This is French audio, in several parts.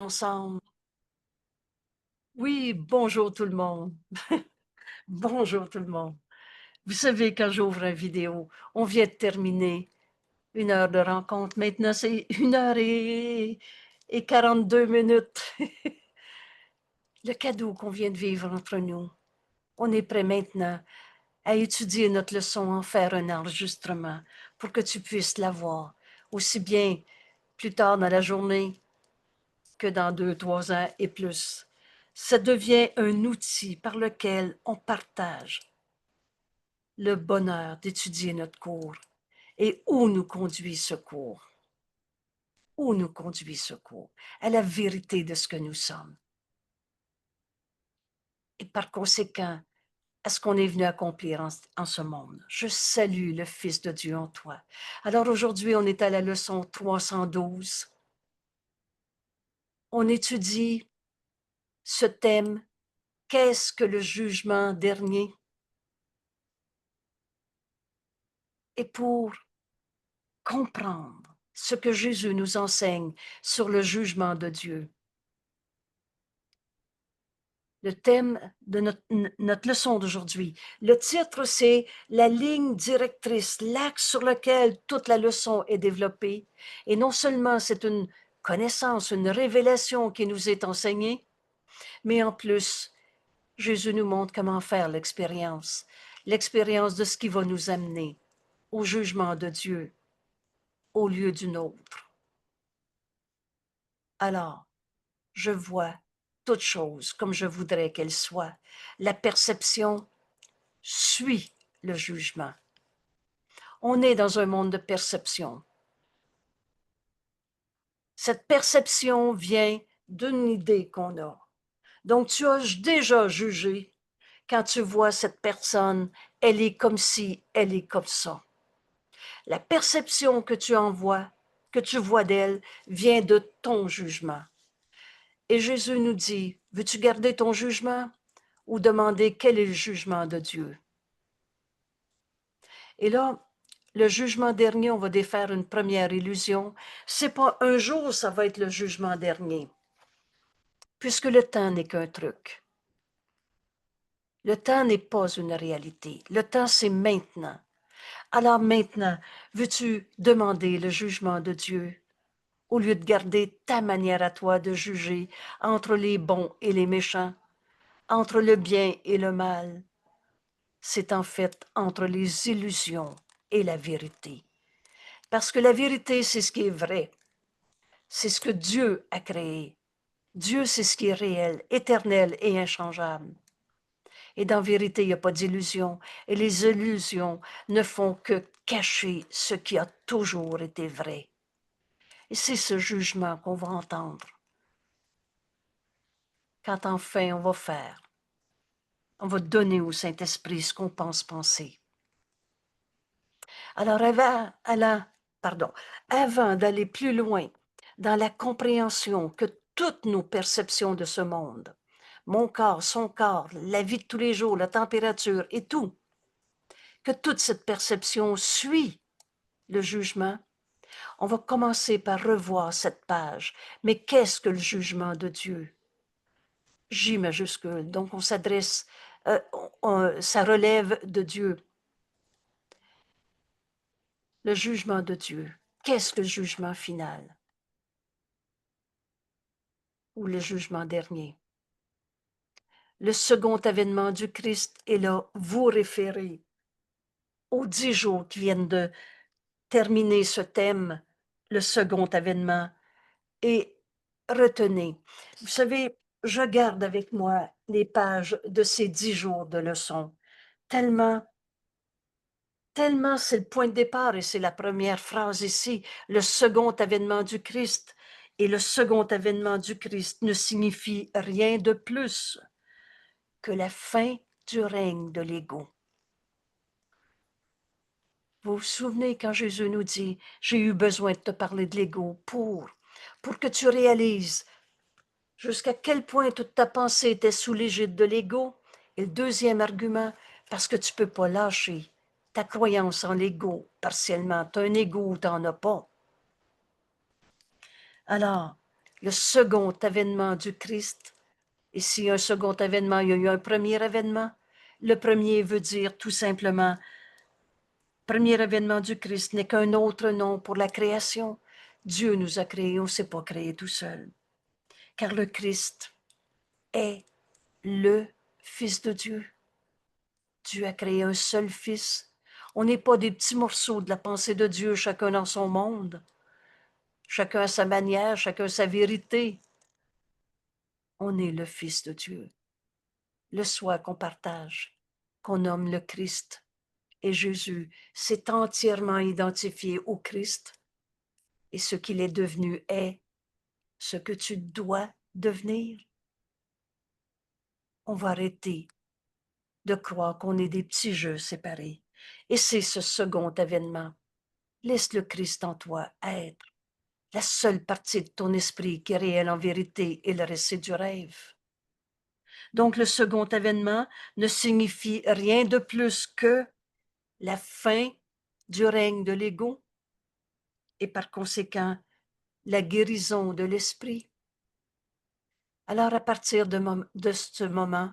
Ensemble. Oui, bonjour tout le monde. Bonjour tout le monde. Vous savez, quand j'ouvre une vidéo, on vient de terminer 1 heure de rencontre. Maintenant, c'est 1 heure et 42 minutes. Le cadeau qu'on vient de vivre entre nous. On est prêt maintenant à étudier notre leçon, en faire un enregistrement pour que tu puisses l'avoir, aussi bien plus tard dans la journée que dans 2, 3 ans et plus. Ça devient un outil par lequel on partage le bonheur d'étudier notre cours et où nous conduit ce cours. Où nous conduit ce cours? À la vérité de ce que nous sommes. Et par conséquent, à ce qu'on est venu accomplir en ce monde. Je salue le Fils de Dieu en toi. Alors aujourd'hui, on est à la leçon 312. On étudie ce thème. Qu'est-ce que le jugement dernier? Et pour comprendre ce que Jésus nous enseigne sur le jugement de Dieu. Le thème de notre leçon d'aujourd'hui. Le titre, c'est la ligne directrice, l'axe sur lequel toute la leçon est développée. Et non seulement c'est une connaissance, une révélation qui nous est enseignée, mais en plus, Jésus nous montre comment faire l'expérience de ce qui va nous amener au jugement de Dieu au lieu d'une autre. Alors, je vois toute chose comme je voudrais qu'elle soit. La perception suit le jugement. On est dans un monde de perception. Cette perception vient d'une idée qu'on a. Donc, tu as déjà jugé quand tu vois cette personne, elle est comme ci, elle est comme ça. La perception que tu vois d'elle, vient de ton jugement. Et Jésus nous dit, veux-tu garder ton jugement ou demander quel est le jugement de Dieu? Et là, le jugement dernier, on va défaire une première illusion. C'est pas un jour, ça va être le jugement dernier, puisque le temps n'est qu'un truc. Le temps n'est pas une réalité. Le temps, c'est maintenant. Alors maintenant, veux-tu demander le jugement de Dieu au lieu de garder ta manière à toi de juger entre les bons et les méchants, entre le bien et le mal? C'est en fait entre les illusions et la vérité. Parce que la vérité, c'est ce qui est vrai. C'est ce que Dieu a créé. Dieu, c'est ce qui est réel, éternel et inchangeable. Et dans vérité, il n'y a pas d'illusion. Et les illusions ne font que cacher ce qui a toujours été vrai. Et c'est ce jugement qu'on va entendre. Quand enfin on va faire, on va donner au Saint-Esprit ce qu'on pense penser. Alors avant d'aller plus loin dans la compréhension que toutes nos perceptions de ce monde, mon corps, son corps, la vie de tous les jours, la température et tout, que toute cette perception suit le jugement, on va commencer par revoir cette page. Mais qu'est-ce que le jugement de Dieu? J majuscule. Donc on s'adresse, ça relève de Dieu. Le jugement de Dieu. Qu'est-ce que le jugement final? Ou le jugement dernier? Le second avènement du Christ est là, vous référez aux 10 jours qui viennent de terminer ce thème, le second avènement, et retenez. Vous savez, je garde avec moi les pages de ces 10 jours de leçons, tellement c'est le point de départ et c'est la première phrase ici, le second avènement du Christ. Et le second avènement du Christ ne signifie rien de plus que la fin du règne de l'ego. Vous vous souvenez quand Jésus nous dit, j'ai eu besoin de te parler de l'ego pour que tu réalises jusqu'à quel point toute ta pensée était sous l'égide de l'ego. Et le deuxième argument, parce que tu ne peux pas lâcher ta croyance en l'ego partiellement. Tu as un ego ou tu n'en as pas. Alors, le second avènement du Christ. Et s'il y a un second avènement, il y a eu un premier avènement. Le premier veut dire tout simplement, premier avènement du Christ n'est qu'un autre nom pour la création. Dieu nous a créés, on ne s'est pas créé tout seul. Car le Christ est le Fils de Dieu. Dieu a créé un seul Fils. On n'est pas des petits morceaux de la pensée de Dieu, chacun dans son monde. Chacun à sa manière, chacun sa vérité. On est le Fils de Dieu. Le soi qu'on partage, qu'on nomme le Christ. Et Jésus s'est entièrement identifié au Christ. Et ce qu'il est devenu est ce que tu dois devenir. On va arrêter de croire qu'on est des petits jeux séparés. Et c'est ce second avènement. Laisse le Christ en toi être la seule partie de ton esprit qui est réelle en vérité, et le reste c'est du rêve. Donc le second avènement ne signifie rien de plus que la fin du règne de l'ego et par conséquent la guérison de l'esprit. Alors à partir de ce moment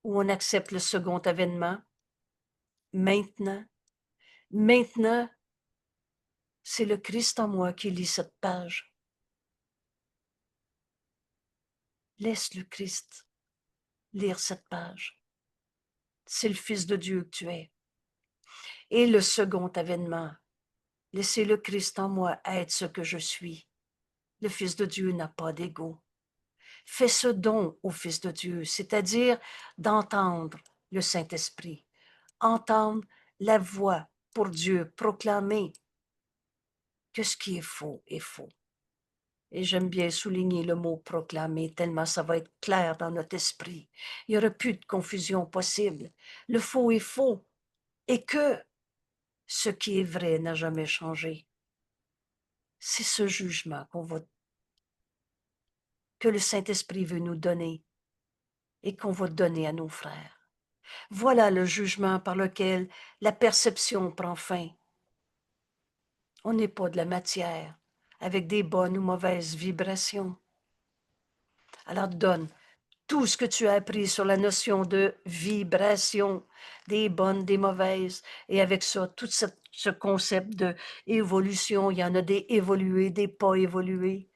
où on accepte le second avènement, maintenant, c'est le Christ en moi qui lit cette page. Laisse le Christ lire cette page. C'est le Fils de Dieu que tu es. Et le second avènement, laissez le Christ en moi être ce que je suis. Le Fils de Dieu n'a pas d'ego. Fais ce don au Fils de Dieu, c'est-à-dire d'entendre le Saint-Esprit, entendre la voix pour Dieu proclamer que ce qui est faux est faux. Et j'aime bien souligner le mot proclamer, tellement ça va être clair dans notre esprit. Il n'y aura plus de confusion possible. Le faux est faux et que ce qui est vrai n'a jamais changé. C'est ce jugement que le Saint-Esprit veut nous donner et qu'on va donner à nos frères. Voilà le jugement par lequel la perception prend fin. On n'est pas de la matière avec des bonnes ou mauvaises vibrations. Alors donne tout ce que tu as appris sur la notion de vibration, des bonnes, des mauvaises, et avec ça, tout ce concept d'évolution, il y en a des évolués, des pas évolués.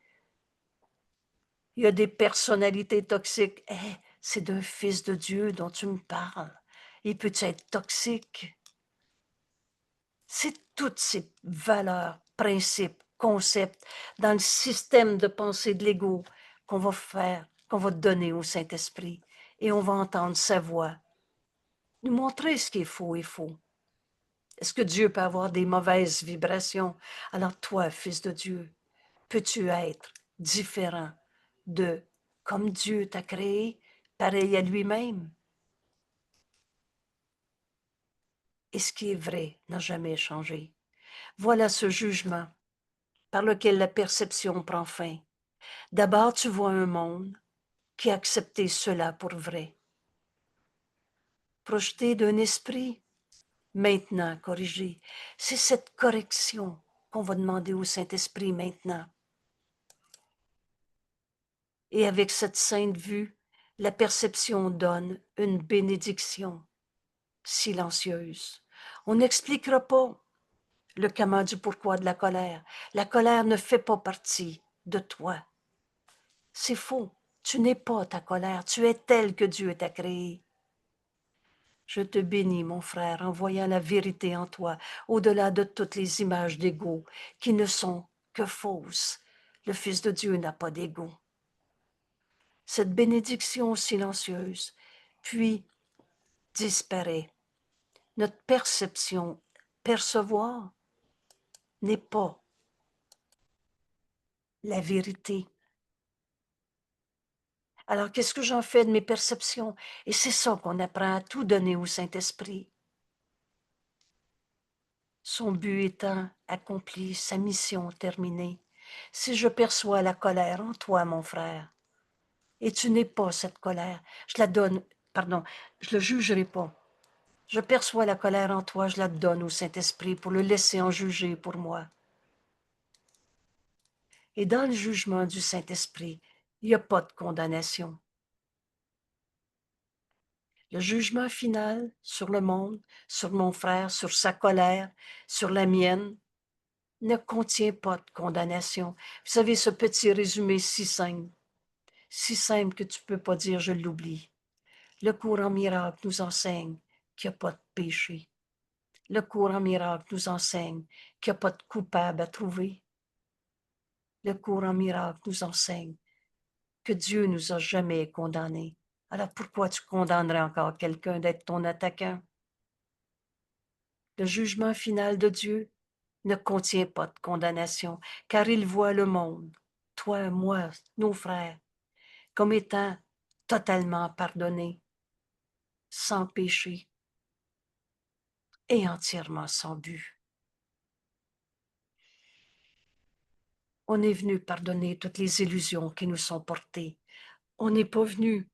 Il y a des personnalités toxiques. Hey, c'est d'un fils de Dieu dont tu me parles. Il peut être toxique. C'est toutes ces valeurs, principes, concepts dans le système de pensée de l'ego qu'on va faire, qu'on va donner au Saint-Esprit. Et on va entendre sa voix, nous montrer ce qui est faux et faux. Est-ce que Dieu peut avoir des mauvaises vibrations? Alors toi, fils de Dieu, peux-tu être différent de comme Dieu t'a créé, pareil à lui-même? Et ce qui est vrai n'a jamais changé. Voilà ce jugement par lequel la perception prend fin. D'abord, tu vois un monde qui a accepté cela pour vrai. Projeté d'un esprit, maintenant corrigé. C'est cette correction qu'on va demander au Saint-Esprit maintenant. Et avec cette sainte vue, la perception donne une bénédiction silencieuse. On n'expliquera pas le comment du pourquoi de la colère. La colère ne fait pas partie de toi. C'est faux. Tu n'es pas ta colère. Tu es telle que Dieu t'a créée. Je te bénis, mon frère, en voyant la vérité en toi, au-delà de toutes les images d'ego qui ne sont que fausses. Le Fils de Dieu n'a pas d'ego. Cette bénédiction silencieuse, puis disparaît. Notre perception, percevoir, n'est pas la vérité. Alors, qu'est-ce que j'en fais de mes perceptions? Et c'est ça qu'on apprend à tout donner au Saint-Esprit. Son but étant accompli, sa mission terminée. Si je perçois la colère en toi, mon frère, et tu n'es pas cette colère, je la donne, pardon, je le jugerai pas. Je perçois la colère en toi, je la donne au Saint-Esprit pour le laisser en juger pour moi. Et dans le jugement du Saint-Esprit, il n'y a pas de condamnation. Le jugement final sur le monde, sur mon frère, sur sa colère, sur la mienne, ne contient pas de condamnation. Vous savez, ce petit résumé si simple que tu ne peux pas dire je l'oublie. Le courant miracle nous enseigne qu'il n'y a pas de péché. Le courant miracle nous enseigne qu'il n'y a pas de coupable à trouver. Le courant miracle nous enseigne que Dieu nous a jamais condamnés. Alors pourquoi tu condamnerais encore quelqu'un d'être ton attaquant? Le jugement final de Dieu ne contient pas de condamnation, car il voit le monde, toi, moi, nos frères, comme étant totalement pardonnés, sans péché et entièrement sans but. On est venu pardonner toutes les illusions qui nous sont portées. On n'est pas venu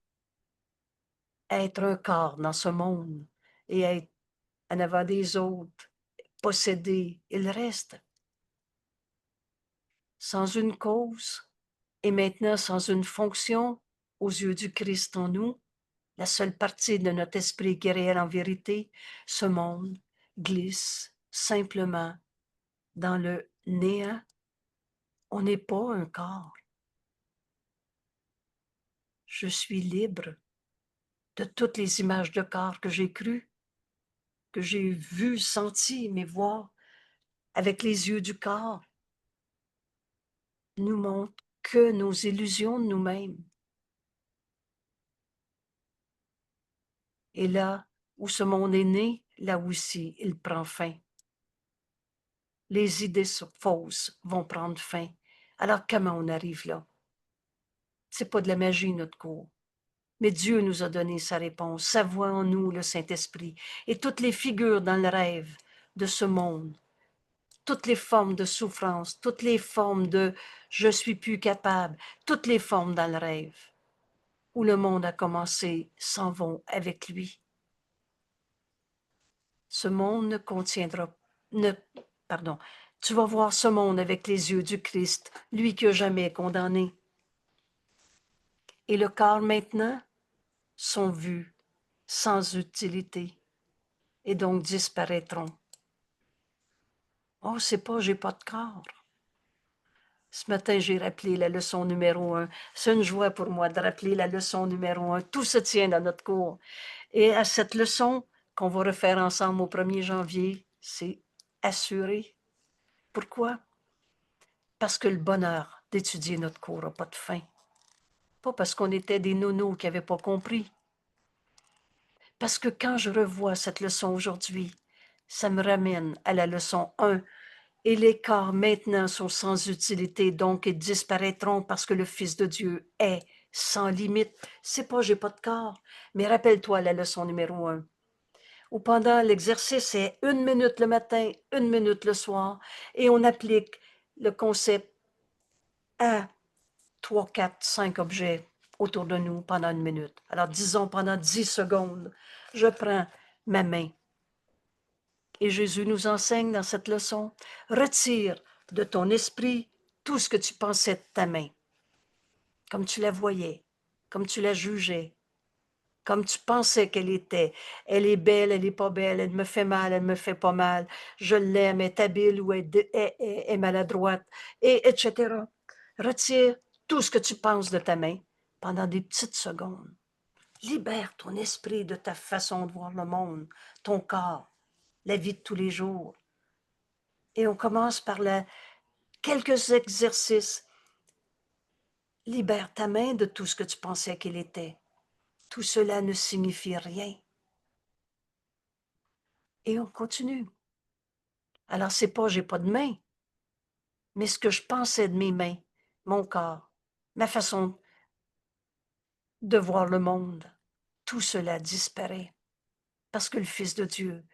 être un corps dans ce monde et être en avant des autres, posséder. Il reste sans une cause et maintenant sans une fonction aux yeux du Christ en nous. La seule partie de notre esprit qui est réelle en vérité, ce monde glisse simplement dans le néant. On n'est pas un corps. Je suis libre de toutes les images de corps que j'ai crues, que j'ai vues, senties, mais voir avec les yeux du corps nous montrent que nos illusions de nous-mêmes. Et là où ce monde est né, là aussi il prend fin. Les idées fausses vont prendre fin. Alors comment on arrive là? C'est pas de la magie, notre cours. Mais Dieu nous a donné sa réponse, sa voix en nous, le Saint-Esprit, et toutes les figures dans le rêve de ce monde, toutes les formes de souffrance, toutes les formes de je suis plus capable, toutes les formes dans le rêve, où le monde a commencé, s'en vont avec lui. Ce monde ne contiendra, pardon, tu vas voir ce monde avec les yeux du Christ, lui qui n'a jamais condamné. Et le corps maintenant sont vus sans utilité et donc disparaîtront. Oh, c'est pas, j'ai pas de corps. Ce matin, j'ai rappelé la leçon numéro 1. C'est une joie pour moi de rappeler la leçon numéro 1. Tout se tient dans notre cours. Et à cette leçon qu'on va refaire ensemble au 1er janvier, c'est assuré. Pourquoi? Parce que le bonheur d'étudier notre cours n'a pas de fin. Pas parce qu'on était des nonos qui n'avaient pas compris. Parce que quand je revois cette leçon aujourd'hui, ça me ramène à la leçon 1. Et les corps maintenant sont sans utilité, donc ils disparaîtront parce que le Fils de Dieu est sans limite. C'est pas j'ai pas de corps, mais rappelle-toi la leçon numéro 1. Où pendant l'exercice, c'est 1 minute le matin, 1 minute le soir, et on applique le concept à 3, 4, 5 objets autour de nous pendant 1 minute. Alors disons pendant 10 secondes, je prends ma main. Et Jésus nous enseigne dans cette leçon, retire de ton esprit tout ce que tu pensais de ta main, comme tu la voyais, comme tu la jugeais, comme tu pensais qu'elle était. Elle est belle, elle n'est pas belle, elle me fait mal, elle me fait pas mal, je l'aime, elle est habile ou elle est maladroite, et etc. Retire tout ce que tu penses de ta main pendant des petites secondes. Libère ton esprit de ta façon de voir le monde, ton corps, la vie de tous les jours. Et on commence par quelques exercices. Libère ta main de tout ce que tu pensais qu'elle était. Tout cela ne signifie rien. Et on continue. Alors, c'est pas j'ai pas de main, mais ce que je pensais de mes mains, mon corps, ma façon de voir le monde, tout cela disparaît. Parce que le Fils de Dieu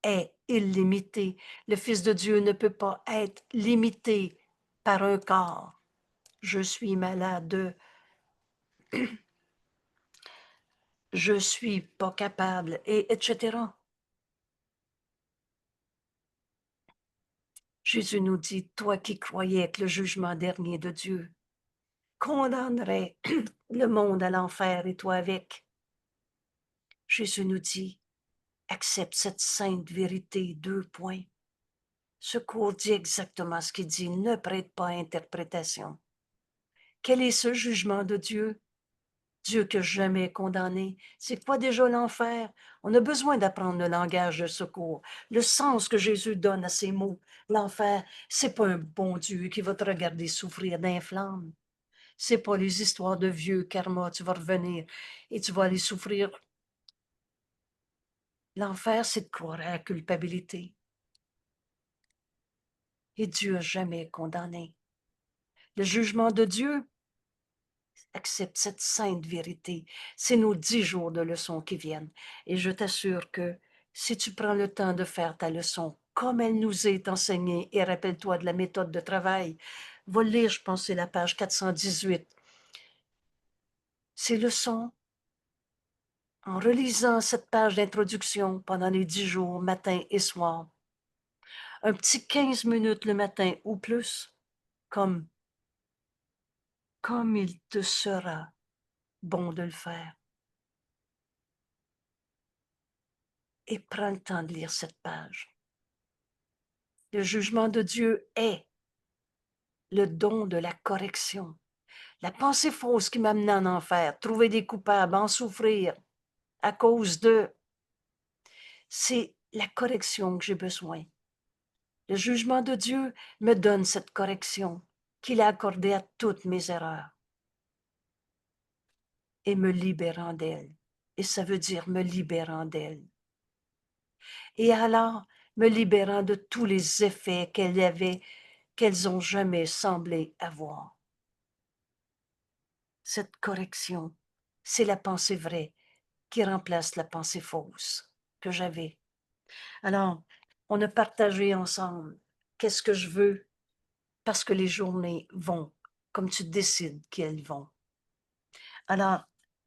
est illimité. Le Fils de Dieu ne peut pas être limité par un corps. Je suis malade, je suis pas capable, et etc. Jésus nous dit, toi qui croyais que le jugement dernier de Dieu condamnerait le monde à l'enfer et toi avec, Jésus nous dit, accepte cette sainte vérité, 2 points. Ce cours dit exactement ce qu'il dit, ne prête pas à interprétation. Quel est ce jugement de Dieu? Dieu que jamais condamné. C'est quoi déjà l'enfer? On a besoin d'apprendre le langage de secours, le sens que Jésus donne à ces mots. L'enfer, c'est pas un bon Dieu qui va te regarder souffrir d'un flamme. C'est pas les histoires de vieux karma, tu vas revenir et tu vas aller souffrir. L'enfer, c'est de croire à la culpabilité. Et Dieu n'a jamais condamné. Le jugement de Dieu, accepte cette sainte vérité. C'est nos 10 jours de leçon qui viennent. Et je t'assure que si tu prends le temps de faire ta leçon comme elle nous est enseignée, et rappelle-toi de la méthode de travail, va lire, je pense, c'est la page 418. Ces leçons, en relisant cette page d'introduction pendant les 10 jours, matin et soir, un petit 15 minutes le matin ou plus, comme il te sera bon de le faire. Et prends le temps de lire cette page. Le jugement de Dieu est le don de la correction. La pensée fausse qui m'amenait en enfer, trouver des coupables, en souffrir à cause de, c'est la correction que j'ai besoin. Le jugement de Dieu me donne cette correction qu'il a accordée à toutes mes erreurs et me libérant d'elles. Et ça veut dire me libérant d'elles. Et alors, me libérant de tous les effets qu'elles ont jamais semblé avoir. Cette correction, c'est la pensée vraie qui remplace la pensée fausse que j'avais. Alors, on a partagé ensemble qu'est-ce que je veux parce que les journées vont comme tu décides qu'elles vont. Alors,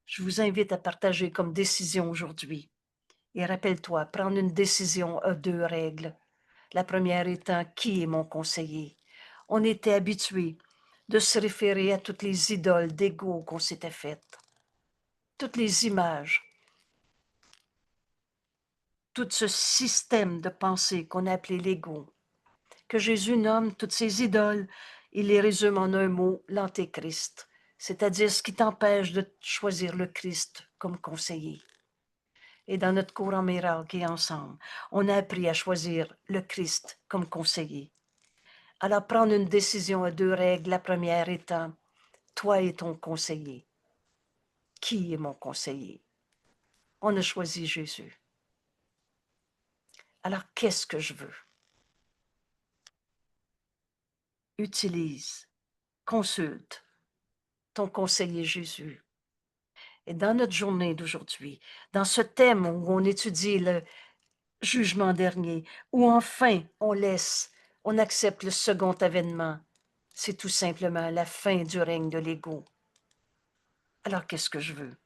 je vous invite à partager comme décision aujourd'hui. Et rappelle-toi, prendre une décision a 2 règles. La première étant qui est mon conseiller. On était habitué de se référer à toutes les idoles d'ego qu'on s'était faites, toutes les images, tout ce système de pensée qu'on a appelé l'ego, que Jésus nomme toutes ces idoles, il les résume en un mot, l'antéchrist, c'est-à-dire ce qui t'empêche de choisir le Christ comme conseiller. Et dans notre cours en miracle qui est ensemble, on a appris à choisir le Christ comme conseiller. Alors prendre une décision à 2 règles, la première étant, toi et ton conseiller. Qui est mon conseiller? On a choisi Jésus. Alors qu'est-ce que je veux? Utilise, consulte ton conseiller Jésus. Et dans notre journée d'aujourd'hui, dans ce thème où on étudie le jugement dernier, où enfin on accepte le second avènement, c'est tout simplement la fin du règne de l'ego. Alors qu'est-ce que je veux?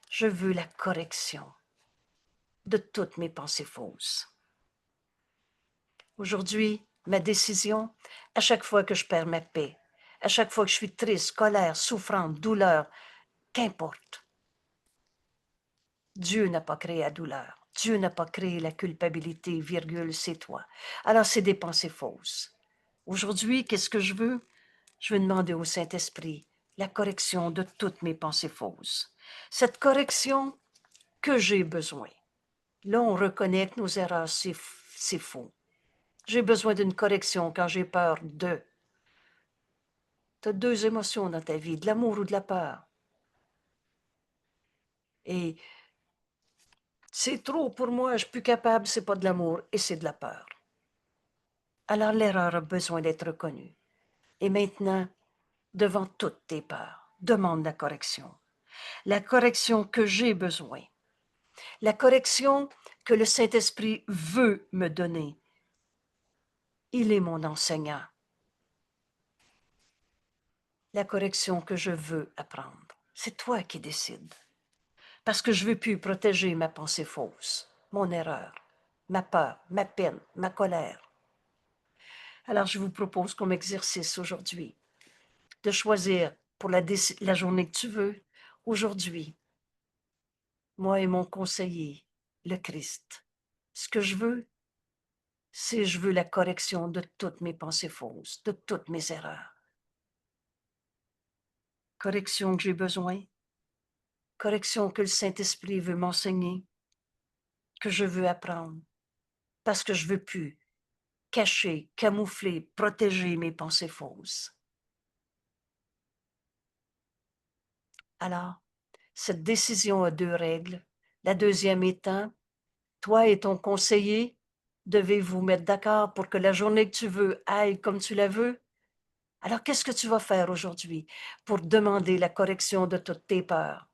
Je veux la correction de toutes mes pensées fausses. Aujourd'hui, ma décision, à chaque fois que je perds ma paix, à chaque fois que je suis triste, colère, souffrante, douleur, qu'importe. Dieu n'a pas créé la douleur. Dieu n'a pas créé la culpabilité, virgule, c'est toi. Alors, c'est des pensées fausses. Aujourd'hui, qu'est-ce que je veux? Je veux demander au Saint-Esprit la correction de toutes mes pensées fausses. Cette correction que j'ai besoin. Là, on reconnaît que nos erreurs, c'est faux. J'ai besoin d'une correction quand j'ai peur de. Tu as 2 émotions dans ta vie, de l'amour ou de la peur. Et c'est trop pour moi, je suis plus capable, c'est pas de l'amour et c'est de la peur. Alors l'erreur a besoin d'être reconnue. Et maintenant, devant toutes tes peurs, demande la correction. La correction que j'ai besoin. La correction que le Saint-Esprit veut me donner. Il est mon enseignant. La correction que je veux apprendre. C'est toi qui décides. Parce que je ne veux plus protéger ma pensée fausse, mon erreur, ma peur, ma peine, ma colère. Alors, je vous propose comme exercice aujourd'hui de choisir pour la journée que tu veux, aujourd'hui, moi et mon conseiller, le Christ. Ce que je veux, c'est je veux la correction de toutes mes pensées fausses, de toutes mes erreurs. Correction que j'ai besoin, correction que le Saint-Esprit veut m'enseigner, que je veux apprendre, parce que je veux plus cacher, camoufler, protéger mes pensées fausses. Alors, cette décision a deux règles. La deuxième étant, toi et ton conseiller devez vous mettre d'accord pour que la journée que tu veux aille comme tu la veux. Alors, qu'est-ce que tu vas faire aujourd'hui pour demander la correction de toutes tes peurs?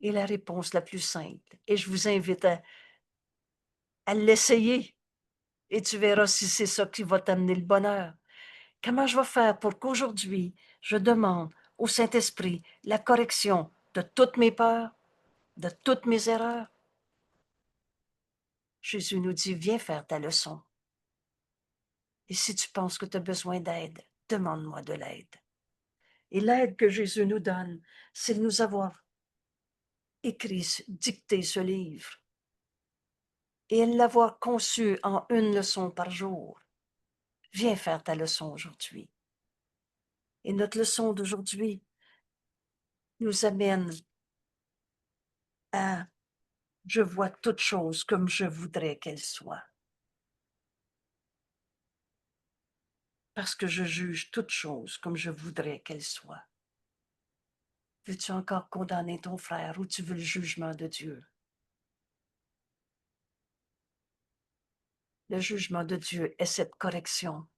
Et la réponse la plus simple, et je vous invite à l'essayer, et tu verras si c'est ça qui va t'amener le bonheur. Comment je vais faire pour qu'aujourd'hui, je demande au Saint-Esprit la correction de toutes mes peurs, de toutes mes erreurs? Jésus nous dit, viens faire ta leçon. Et si tu penses que tu as besoin d'aide, demande-moi de l'aide. Et l'aide que Jésus nous donne, c'est de nous avoir écrit, dicté ce livre et de l'avoir conçu en une leçon par jour. Viens faire ta leçon aujourd'hui. Et notre leçon d'aujourd'hui nous amène à je vois toutes choses comme je voudrais qu'elles soient. Parce que je juge toutes choses comme je voudrais qu'elles soient. Veux-tu encore condamner ton frère ou tu veux le jugement de Dieu? Le jugement de Dieu est cette correction.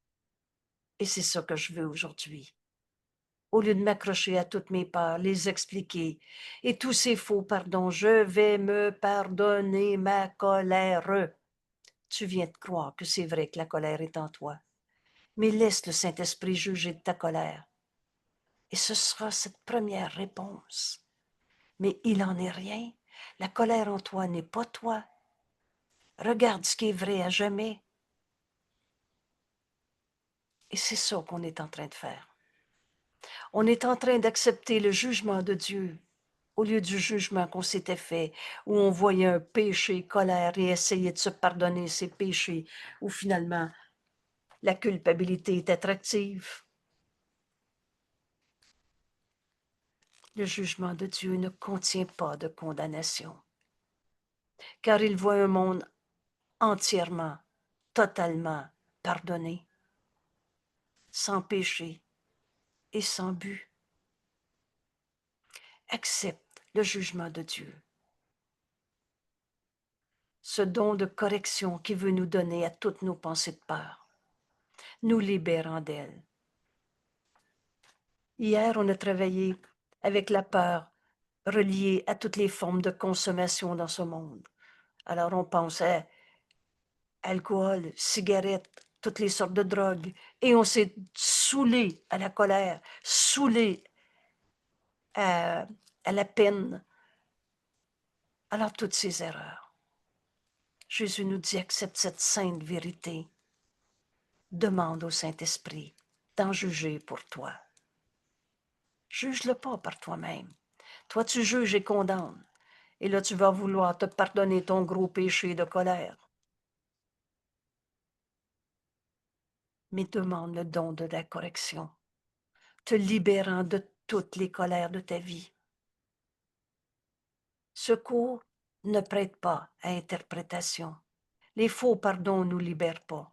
Et c'est ça que je veux aujourd'hui. Au lieu de m'accrocher à toutes mes peurs, les expliquer, et tous ces faux pardons, je vais me pardonner ma colère. Tu viens de croire que c'est vrai que la colère est en toi. Mais laisse le Saint-Esprit juger de ta colère. Et ce sera cette première réponse. Mais il n'en est rien. La colère en toi n'est pas toi. Regarde ce qui est vrai à jamais. Et c'est ça qu'on est en train de faire. On est en train d'accepter le jugement de Dieu au lieu du jugement qu'on s'était fait, où on voyait un péché, colère et essayait de se pardonner ses péchés, où finalement la culpabilité est attractive. Le jugement de Dieu ne contient pas de condamnation, car il voit un monde entièrement, totalement pardonné, sans péché et sans but. Accepte le jugement de Dieu, ce don de correction qui veut nous donner à toutes nos pensées de peur, nous libérant d'elles. Hier, on a travaillé avec la peur reliée à toutes les formes de consommation dans ce monde. Alors, on pense à alcool, cigarettes, toutes les sortes de drogues, et on s'est saoulé à la colère, saoulé à la peine. Alors, toutes ces erreurs. Jésus nous dit, accepte cette sainte vérité. Demande au Saint-Esprit d'en juger pour toi. Juge-le pas par toi-même. Toi, tu juges et condamnes. Et là, tu vas vouloir te pardonner ton gros péché de colère. Mais demande le don de la correction, te libérant de toutes les colères de ta vie. Secours ne prête pas à interprétation. Les faux pardons ne nous libèrent pas.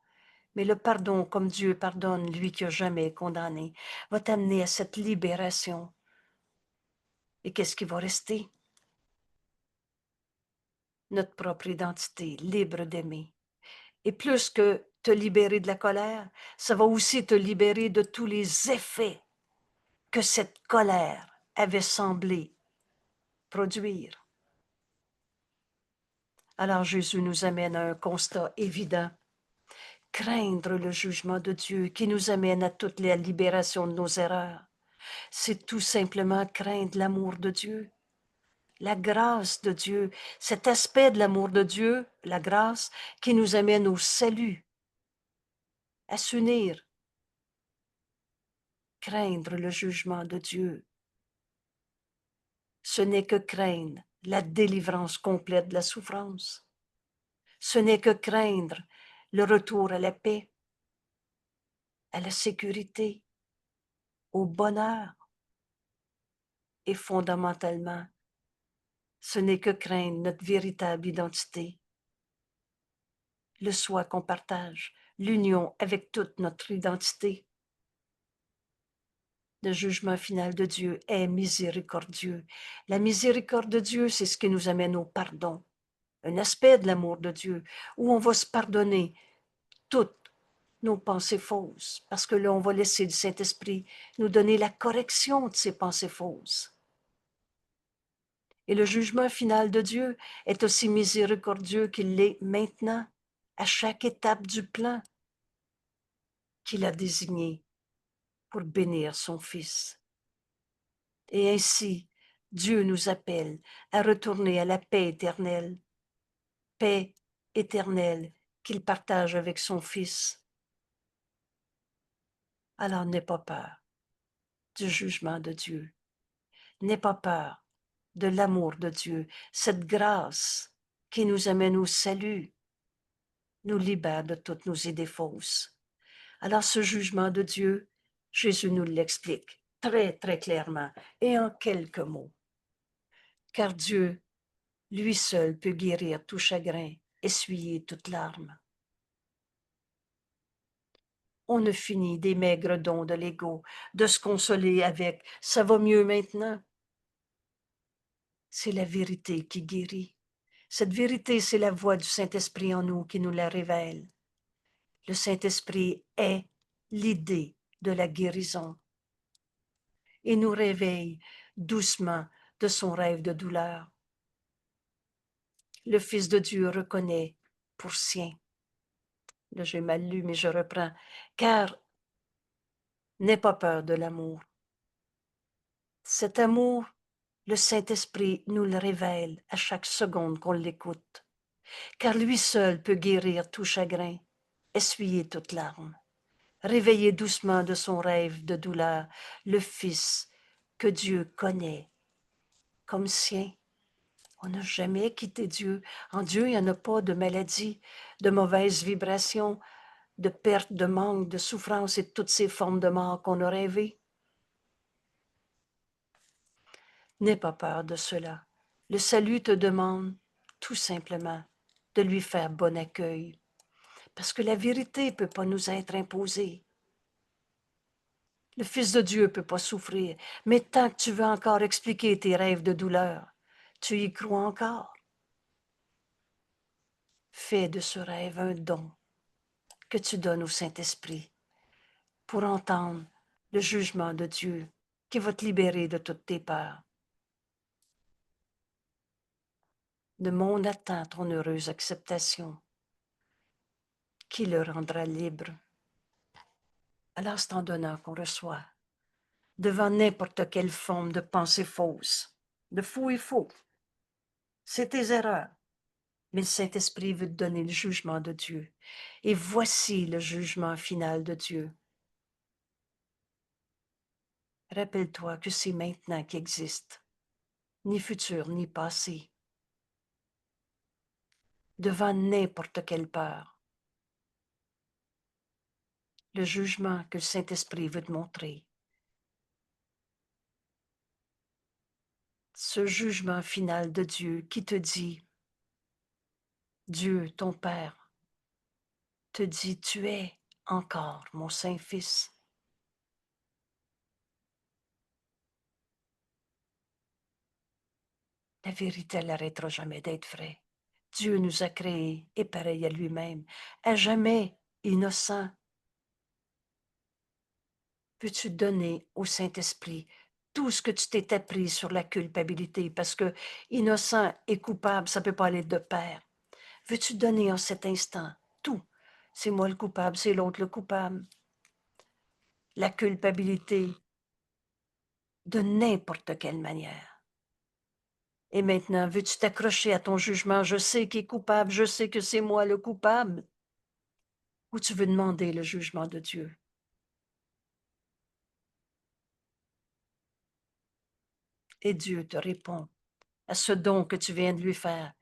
Mais le pardon, comme Dieu pardonne, lui qui n'a jamais condamné, va t'amener à cette libération. Et qu'est-ce qui va rester? Notre propre identité, libre d'aimer. Et plus que te libérer de la colère, ça va aussi te libérer de tous les effets que cette colère avait semblé produire. Alors Jésus nous amène à un constat évident. Craindre le jugement de Dieu qui nous amène à toute la libération de nos erreurs, c'est tout simplement craindre l'amour de Dieu, la grâce de Dieu, cet aspect de l'amour de Dieu, la grâce, qui nous amène au salut, à s'unir, craindre le jugement de Dieu. Ce n'est que craindre la délivrance complète de la souffrance. Ce n'est que craindre le retour à la paix, à la sécurité, au bonheur. Et fondamentalement, ce n'est que craindre notre véritable identité, le soi qu'on partage, l'union avec toute notre identité. Le jugement final de Dieu est miséricordieux. La miséricorde de Dieu, c'est ce qui nous amène au pardon, un aspect de l'amour de Dieu, où on va se pardonner toutes nos pensées fausses, parce que là, on va laisser le Saint-Esprit nous donner la correction de ces pensées fausses. Et le jugement final de Dieu est aussi miséricordieux qu'il l'est maintenant, à chaque étape du plan qu'il a désigné pour bénir son Fils. Et ainsi, Dieu nous appelle à retourner à la paix éternelle qu'il partage avec son Fils. Alors n'aie pas peur du jugement de Dieu. N'aie pas peur de l'amour de Dieu, cette grâce qui nous amène au salut, nous libère de toutes nos idées fausses. Alors ce jugement de Dieu, Jésus nous l'explique très très clairement et en quelques mots. Car Dieu, lui seul, peut guérir tout chagrin, essuyer toute larme. On ne finit des maigres dons de l'ego, de se consoler avec « ça va mieux maintenant ». C'est la vérité qui guérit. Cette vérité, c'est la voix du Saint-Esprit en nous qui nous la révèle. Le Saint-Esprit est l'idée de la guérison et nous réveille doucement de son rêve de douleur. Le Fils de Dieu reconnaît pour sien. Là, j'ai mal lu, mais je reprends. Car n'aie pas peur de l'amour. Cet amour, le Saint-Esprit nous le révèle à chaque seconde qu'on l'écoute. Car lui seul peut guérir tout chagrin, essuyer toute larme, réveiller doucement de son rêve de douleur le Fils que Dieu connaît comme sien. On n'a jamais quitté Dieu. En Dieu, il n'y en a pas de maladie, de mauvaises vibrations, de perte, de manque, de souffrance et de toutes ces formes de mort qu'on a rêvées. N'aie pas peur de cela. Le salut te demande tout simplement de lui faire bon accueil, parce que la vérité ne peut pas nous être imposée. Le Fils de Dieu ne peut pas souffrir, mais tant que tu veux encore expliquer tes rêves de douleur, tu y crois encore. Fais de ce rêve un don que tu donnes au Saint-Esprit pour entendre le jugement de Dieu qui va te libérer de toutes tes peurs. Le monde attend ton heureuse acceptation qui le rendra libre. Alors c'est en donnant qu'on reçoit devant n'importe quelle forme de pensée fausse, de faux et faux. C'est tes erreurs. Mais le Saint-Esprit veut te donner le jugement de Dieu. Et voici le jugement final de Dieu. Rappelle-toi que c'est maintenant qui existe, ni futur, ni passé. Devant n'importe quelle peur. Le jugement que le Saint-Esprit veut te montrer. Ce jugement final de Dieu qui te dit, Dieu, ton Père, te dit, tu es encore mon Saint-Fils. La vérité, elle n'arrêtera jamais d'être vraie. Dieu nous a créés et pareil à lui-même, à jamais innocents. Peux-tu donner au Saint-Esprit tout ce que tu t'es appris sur la culpabilité, parce que innocent et coupable, ça ne peut pas aller de pair. Veux-tu donner en cet instant tout? C'est moi le coupable, c'est l'autre le coupable. La culpabilité de n'importe quelle manière. Et maintenant, veux-tu t'accrocher à ton jugement? Je sais qu'il est coupable, je sais que c'est moi le coupable. ou tu veux demander le jugement de Dieu? Et Dieu te répond à ce don que tu viens de lui faire.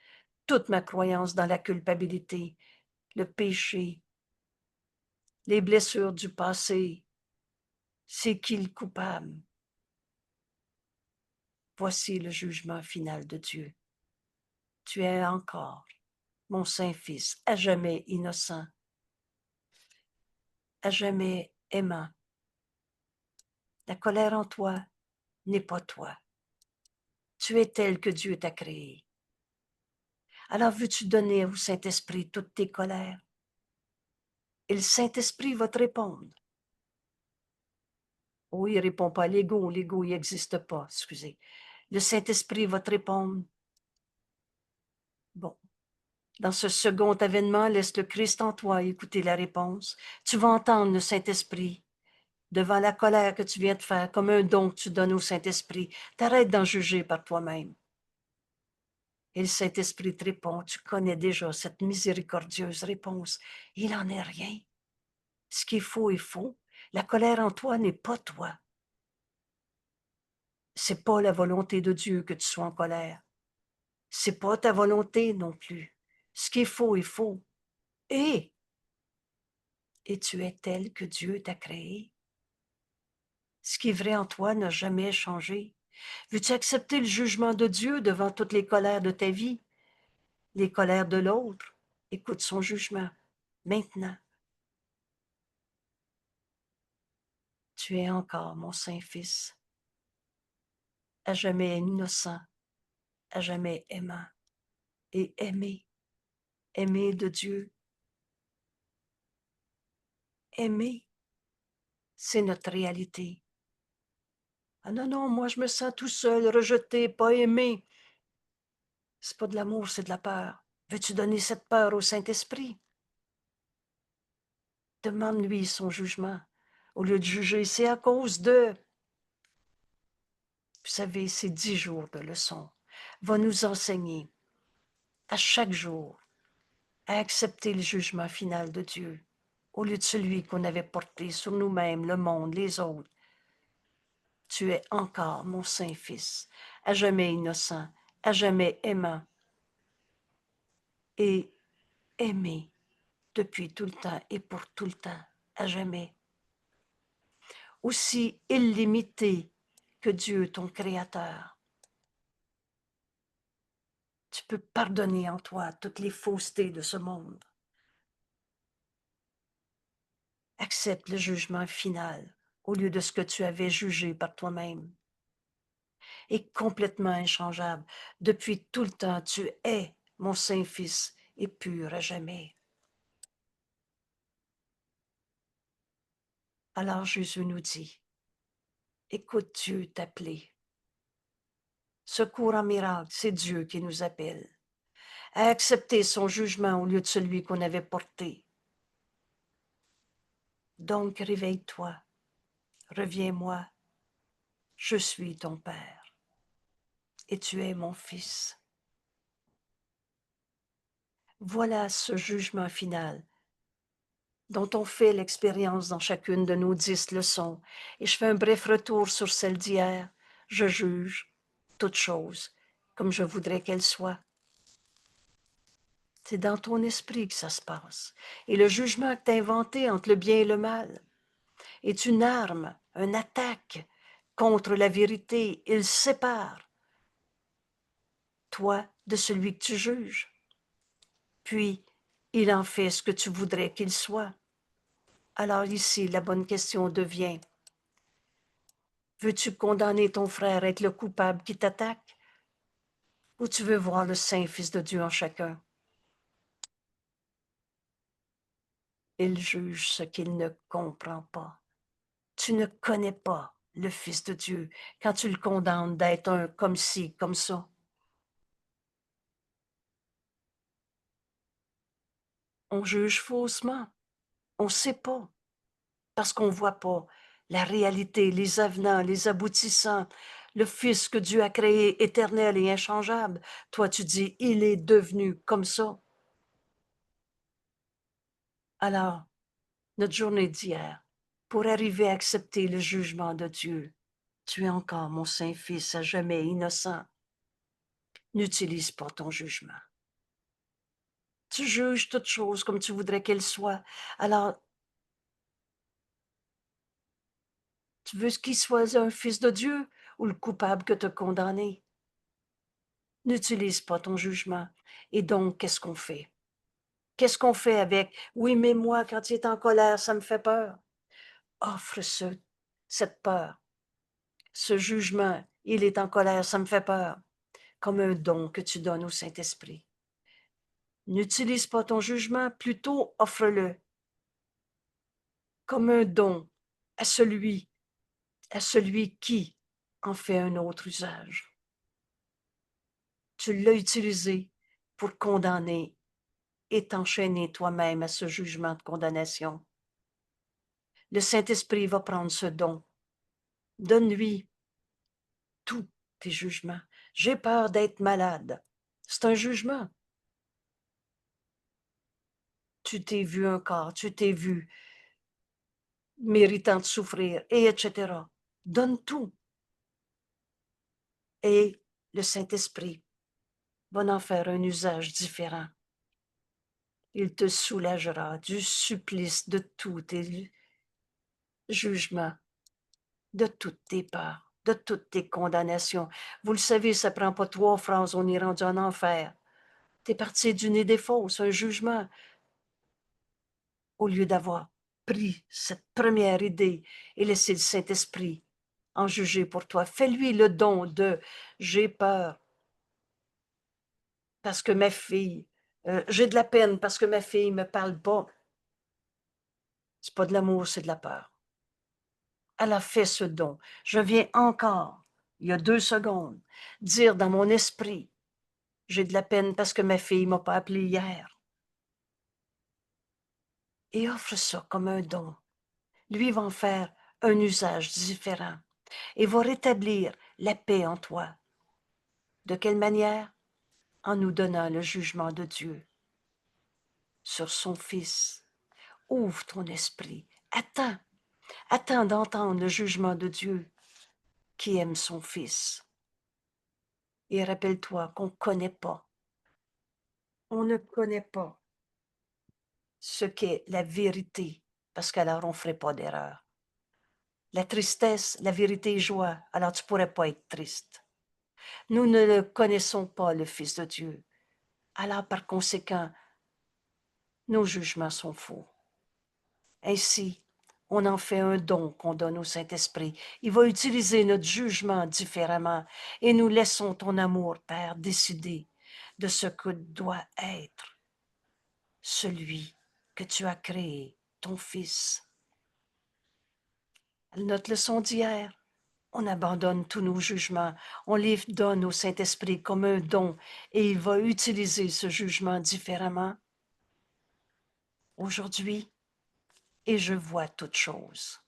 Toute ma croyance dans la culpabilité, le péché, les blessures du passé, c'est qui le coupable? Voici le jugement final de Dieu. Tu es encore mon Saint-Fils, à jamais innocent, à jamais aimant. La colère en toi n'est pas toi. Tu es tel que Dieu t'a créé. Alors veux-tu donner au Saint-Esprit toutes tes colères? Et le Saint-Esprit va te répondre. Oui, il ne répond pas à l'ego. L'ego, il n'existe pas, excusez. Le Saint-Esprit va te répondre. Bon, dans ce second avènement, laisse le Christ en toi écouter la réponse. Tu vas entendre le Saint-Esprit devant la colère que tu viens de faire, comme un don que tu donnes au Saint-Esprit. T'arrêtes d'en juger par toi-même. Et le Saint-Esprit te répond, tu connais déjà cette miséricordieuse réponse. Il n'en est rien. Ce qui est faux est faux. La colère en toi n'est pas toi. C'est pas la volonté de Dieu que tu sois en colère. C'est pas ta volonté non plus. Ce qui est faux est faux. Et tu es tel que Dieu t'a créé. Ce qui est vrai en toi n'a jamais changé. Veux-tu accepter le jugement de Dieu devant toutes les colères de ta vie, les colères de l'autre? Écoute son jugement. Maintenant, tu es encore mon Saint-Fils, à jamais innocent, à jamais aimant et aimé, aimé de Dieu. Aimé, c'est notre réalité. Ah non, non, moi je me sens tout seul, rejeté, pas aimé. C'est pas de l'amour, c'est de la peur. Veux-tu donner cette peur au Saint-Esprit? Demande-lui son jugement. Au lieu de juger, c'est à cause de... Vous savez, ces 10 jours de leçon vont nous enseigner à chaque jour à accepter le jugement final de Dieu au lieu de celui qu'on avait porté sur nous-mêmes, le monde, les autres. Tu es encore mon Saint-Fils, à jamais innocent, à jamais aimant et aimé depuis tout le temps et pour tout le temps, à jamais. Aussi illimité que Dieu, ton Créateur. Tu peux pardonner en toi toutes les faussetés de ce monde. Accepte le jugement final au lieu de ce que tu avais jugé par toi-même. Et complètement inchangeable. Depuis tout le temps, tu es mon Saint-Fils et pur à jamais. Alors Jésus nous dit, écoute Dieu t'appeler. Secours en miracle, c'est Dieu qui nous appelle à accepter son jugement au lieu de celui qu'on avait porté. Donc réveille-toi, reviens-moi, je suis ton Père et tu es mon Fils. Voilà ce jugement final dont on fait l'expérience dans chacune de nos 10 leçons. Et je fais un bref retour sur celle d'hier. Je juge toute chose comme je voudrais qu'elle soit. C'est dans ton esprit que ça se passe. Et le jugement que tu as inventé entre le bien et le mal est une arme, une attaque contre la vérité. Il sépare toi de celui que tu juges. Puis, il en fait ce que tu voudrais qu'il soit. Alors ici, la bonne question devient, veux-tu condamner ton frère à être le coupable qui t'attaque? Ou tu veux voir le Saint-Fils de Dieu en chacun? Il juge ce qu'il ne comprend pas. Tu ne connais pas le Fils de Dieu quand tu le condamnes d'être un comme ci, comme ça. On juge faussement. On ne sait pas. Parce qu'on ne voit pas la réalité, les avenants, les aboutissants, le Fils que Dieu a créé éternel et inchangeable. Toi, tu dis, il est devenu comme ça. Alors, notre journée d'hier, pour arriver à accepter le jugement de Dieu. Tu es encore mon Saint-Fils, à jamais innocent. N'utilise pas ton jugement. Tu juges toutes choses comme tu voudrais qu'elles soient. Alors, tu veux qu'il soit un fils de Dieu ou le coupable que tu as condamné? N'utilise pas ton jugement. Et donc, qu'est-ce qu'on fait? Qu'est-ce qu'on fait avec? Oui, mais moi, quand il est en colère, ça me fait peur. Offre cette peur, ce jugement. Il est en colère, ça me fait peur. Comme un don que tu donnes au Saint-Esprit. N'utilise pas ton jugement, plutôt offre-le comme un don à celui qui en fait un autre usage. Tu l'as utilisé pour condamner et t'enchaîner toi-même à ce jugement de condamnation. Le Saint-Esprit va prendre ce don. Donne-lui tous tes jugements. J'ai peur d'être malade. C'est un jugement. Tu t'es vu un corps, tu t'es vu méritant de souffrir, et etc. Donne tout. Et le Saint-Esprit va en faire un usage différent. Il te soulagera du supplice de tous tes jugements, de toutes tes peurs, de toutes tes condamnations. Vous le savez, ça ne prend pas 3 phrases, on est rendu en enfer. Tu es parti du nez des fosses, un jugement, au lieu d'avoir pris cette première idée et laissé le Saint-Esprit en juger pour toi. Fais-lui le don de j'ai peur parce que ma fille, j'ai de la peine parce que ma fille ne me parle pas. C'est pas de l'amour, c'est de la peur. Elle a fait ce don. Je viens encore, il y a 2 secondes, dire dans mon esprit, j'ai de la peine parce que ma fille ne m'a pas appelé hier. Et offre ça comme un don. Lui va en faire un usage différent et va rétablir la paix en toi. De quelle manière? En nous donnant le jugement de Dieu sur son Fils. Ouvre ton esprit. Attends d'entendre le jugement de Dieu qui aime son Fils. Et rappelle-toi qu'on ne connaît pas. On ne connaît pas ce qu'est la vérité, parce qu'alors on ne ferait pas d'erreur. La tristesse, la vérité est joie, alors tu ne pourrais pas être triste. Nous ne connaissons pas le Fils de Dieu. Alors par conséquent, nos jugements sont faux. Ainsi, on en fait un don qu'on donne au Saint-Esprit. Il va utiliser notre jugement différemment et nous laissons ton amour, Père, décider de ce que doit être celui que tu as créé, ton Fils. Notre leçon d'hier, on abandonne tous nos jugements, on les donne au Saint-Esprit comme un don et il va utiliser ce jugement différemment aujourd'hui et je vois toutes choses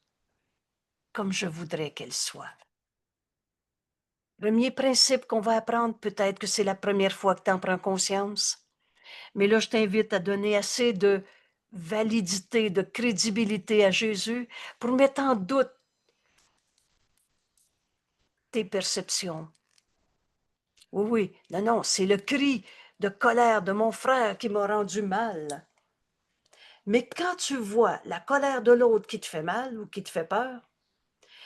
comme je voudrais qu'elles soient. Premier principe qu'on va apprendre, peut-être que c'est la première fois que tu en prends conscience, mais là je t'invite à donner assez de validité, de crédibilité à Jésus pour mettre en doute tes perceptions. Oui, oui, non, c'est le cri de colère de mon frère qui m'a rendu mal. Mais quand tu vois la colère de l'autre qui te fait mal ou qui te fait peur,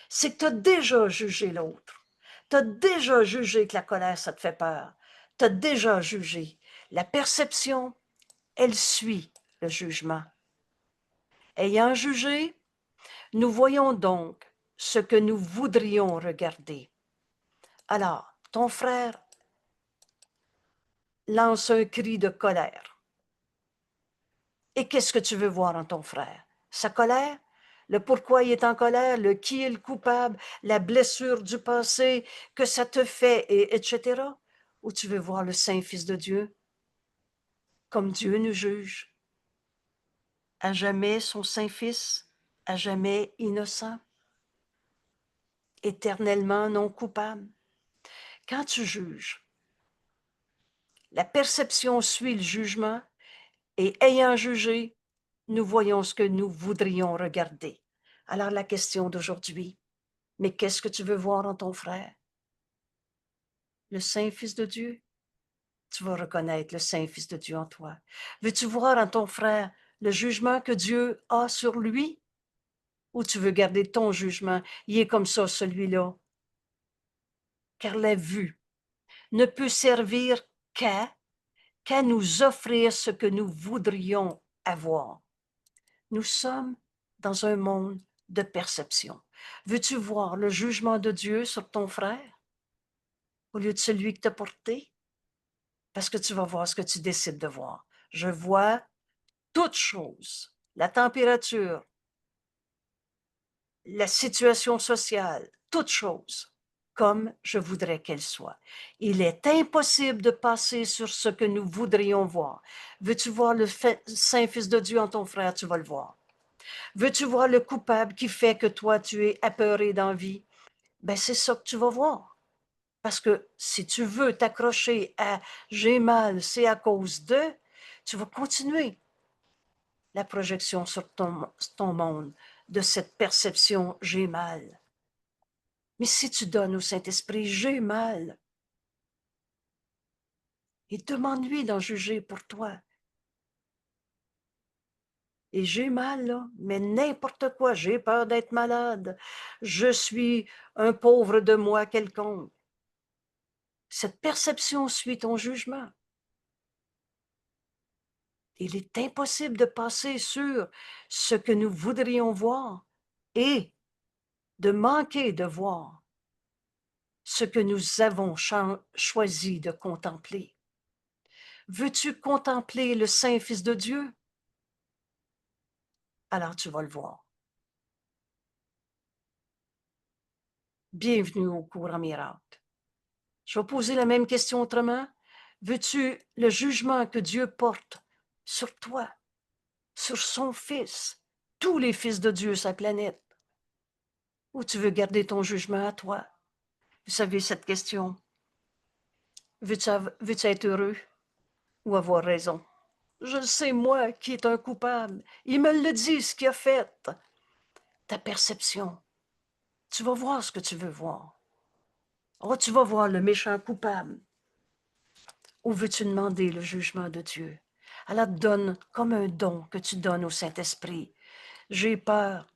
c'est que tu as déjà jugé l'autre. Tu as déjà jugé que la colère, ça te fait peur. Tu as déjà jugé. La perception, elle suit le jugement. Ayant jugé, nous voyons donc ce que nous voudrions regarder. Alors, ton frère lance un cri de colère. Et qu'est-ce que tu veux voir en ton frère? Sa colère? Le pourquoi il est en colère, le qui est le coupable, la blessure du passé, que ça te fait, et etc. Ou tu veux voir le Saint-Fils de Dieu, comme Dieu nous juge, à jamais son Saint-Fils, à jamais innocent, éternellement non coupable. Quand tu juges, la perception suit le jugement, et ayant jugé, nous voyons ce que nous voudrions regarder. Alors la question d'aujourd'hui, mais qu'est-ce que tu veux voir en ton frère? Le Saint Fils de Dieu? Tu vas reconnaître le Saint Fils de Dieu en toi. Veux-tu voir en ton frère le jugement que Dieu a sur lui? Ou tu veux garder ton jugement? Il est comme ça, celui-là. Car la vue ne peut servir qu'à nous offrir ce que nous voudrions avoir. Nous sommes dans un monde de perception. Veux-tu voir le jugement de Dieu sur ton frère au lieu de celui que tu as porté? Parce que tu vas voir ce que tu décides de voir. Je vois toutes choses, la température, la situation sociale, toutes choses, comme je voudrais qu'elles soient. Il est impossible de passer sur ce que nous voudrions voir. Veux-tu voir le Saint-Fils de Dieu en ton frère? Tu vas le voir. Veux-tu voir le coupable qui fait que toi, tu es apeuré d'envie? Ben, c'est ça que tu vas voir. Parce que si tu veux t'accrocher à j'ai mal, c'est à cause de, tu vas continuer la projection sur ton monde de cette perception j'ai mal. Mais si tu donnes au Saint-Esprit j'ai mal, et demande-lui d'en juger pour toi. Et j'ai mal, là, mais n'importe quoi, j'ai peur d'être malade, je suis un pauvre de moi quelconque. Cette perception suit ton jugement. Il est impossible de passer sur ce que nous voudrions voir et de manquer de voir ce que nous avons choisi de contempler. Veux-tu contempler le Saint Fils de Dieu? Alors tu vas le voir. Bienvenue au cours en miracle. Je vais poser la même question autrement. Veux-tu le jugement que Dieu porte sur toi, sur son Fils, tous les fils de Dieu, sa planète? Ou tu veux garder ton jugement à toi? Vous savez cette question. Veux-tu être heureux ou avoir raison? Je le sais, moi, qui est un coupable. Il me le dit, ce qu'il a fait. Ta perception. Tu vas voir ce que tu veux voir. Oh, tu vas voir le méchant coupable. Ou veux-tu demander le jugement de Dieu? Alors donne comme un don que tu donnes au Saint-Esprit. J'ai peur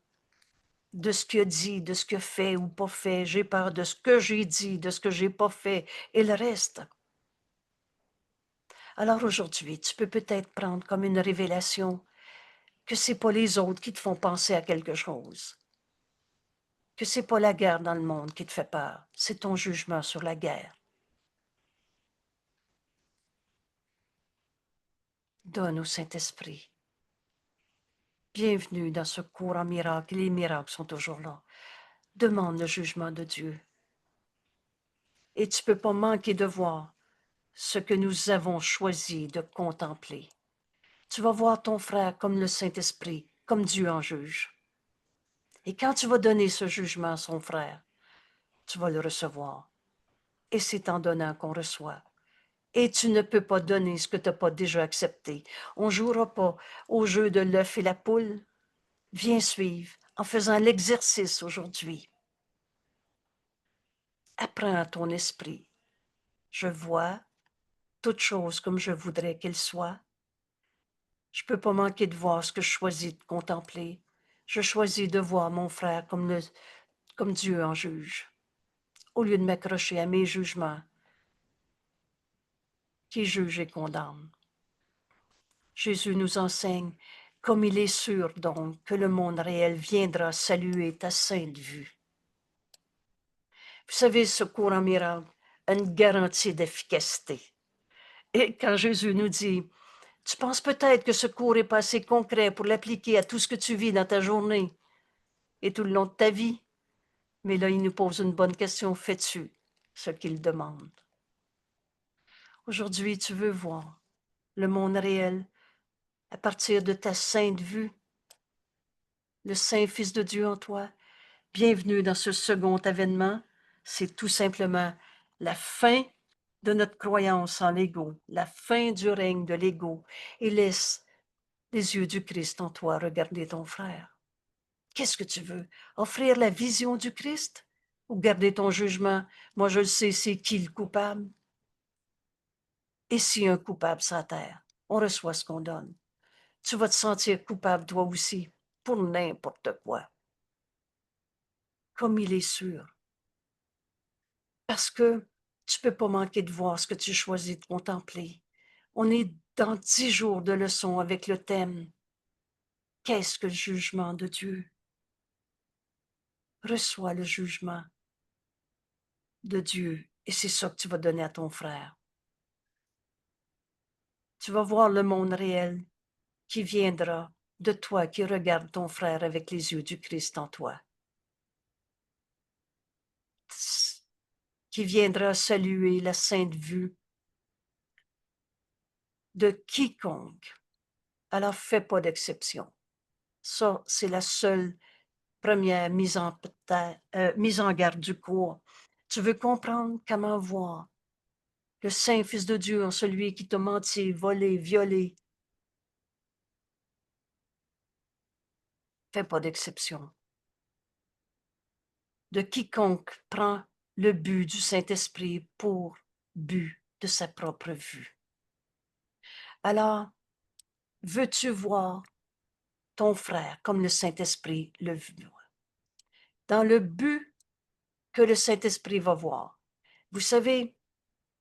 de ce qu'il a dit, de ce qu'il a fait ou pas fait. J'ai peur de ce que j'ai dit, de ce que j'ai pas fait. Et le reste. Alors aujourd'hui, tu peux peut-être prendre comme une révélation que c'est pas les autres qui te font penser à quelque chose. Que c'est pas la guerre dans le monde qui te fait peur. C'est ton jugement sur la guerre. Donne au Saint-Esprit. Bienvenue dans ce cours en miracle. Les miracles sont toujours là. Demande le jugement de Dieu. Et tu ne peux pas manquer de voir ce que nous avons choisi de contempler. Tu vas voir ton frère comme le Saint-Esprit, comme Dieu en juge. Et quand tu vas donner ce jugement à son frère, tu vas le recevoir. Et c'est en donnant qu'on reçoit. Et tu ne peux pas donner ce que tu n'as pas déjà accepté. On ne jouera pas au jeu de l'œuf et la poule. Viens suivre en faisant l'exercice aujourd'hui. Apprends à ton esprit. Je vois toutes choses comme je voudrais qu'elles soient. Je ne peux pas manquer de voir ce que je choisis de contempler. Je choisis de voir mon frère comme Dieu en juge, au lieu de m'accrocher à mes jugements qui jugent et condamnent. Jésus nous enseigne comme il est sûr donc que le monde réel viendra saluer ta sainte vue. Vous savez, ce cours en miracle a une garantie d'efficacité. Et quand Jésus nous dit, tu penses peut-être que ce cours n'est pas assez concret pour l'appliquer à tout ce que tu vis dans ta journée et tout le long de ta vie, mais là, il nous pose une bonne question, fais-tu ce qu'il demande? Aujourd'hui, tu veux voir le monde réel à partir de ta sainte vue, le Saint Fils de Dieu en toi. Bienvenue dans ce second avènement. C'est tout simplement la fin de notre croyance en l'ego, la fin du règne de l'ego. Et laisse les yeux du Christ en toi, regarder ton frère. Qu'est-ce que tu veux? Offrir la vision du Christ ou garder ton jugement? Moi, je le sais, c'est qui le coupable? Et si un coupable sur terre, on reçoit ce qu'on donne. Tu vas te sentir coupable toi aussi pour n'importe quoi. Comme il est sûr. Parce que tu peux pas manquer de voir ce que tu choisis de contempler. On est dans 10 jours de leçons avec le thème Qu'est-ce que le jugement de Dieu? Reçois le jugement de Dieu et c'est ça que tu vas donner à ton frère. Tu vas voir le monde réel qui viendra de toi qui regarde ton frère avec les yeux du Christ en toi. Qui viendra saluer la sainte vue de quiconque. Alors fais pas d'exception. Ça, c'est la seule première mise en garde du cours. Tu veux comprendre comment voir le Saint Fils de Dieu en celui qui t'a menti, volé, violé. Fais pas d'exception. De quiconque prend le but du Saint-Esprit pour but de sa propre vue. Alors, veux-tu voir ton frère comme le Saint-Esprit le voit? Dans le but que le Saint-Esprit va voir. Vous savez,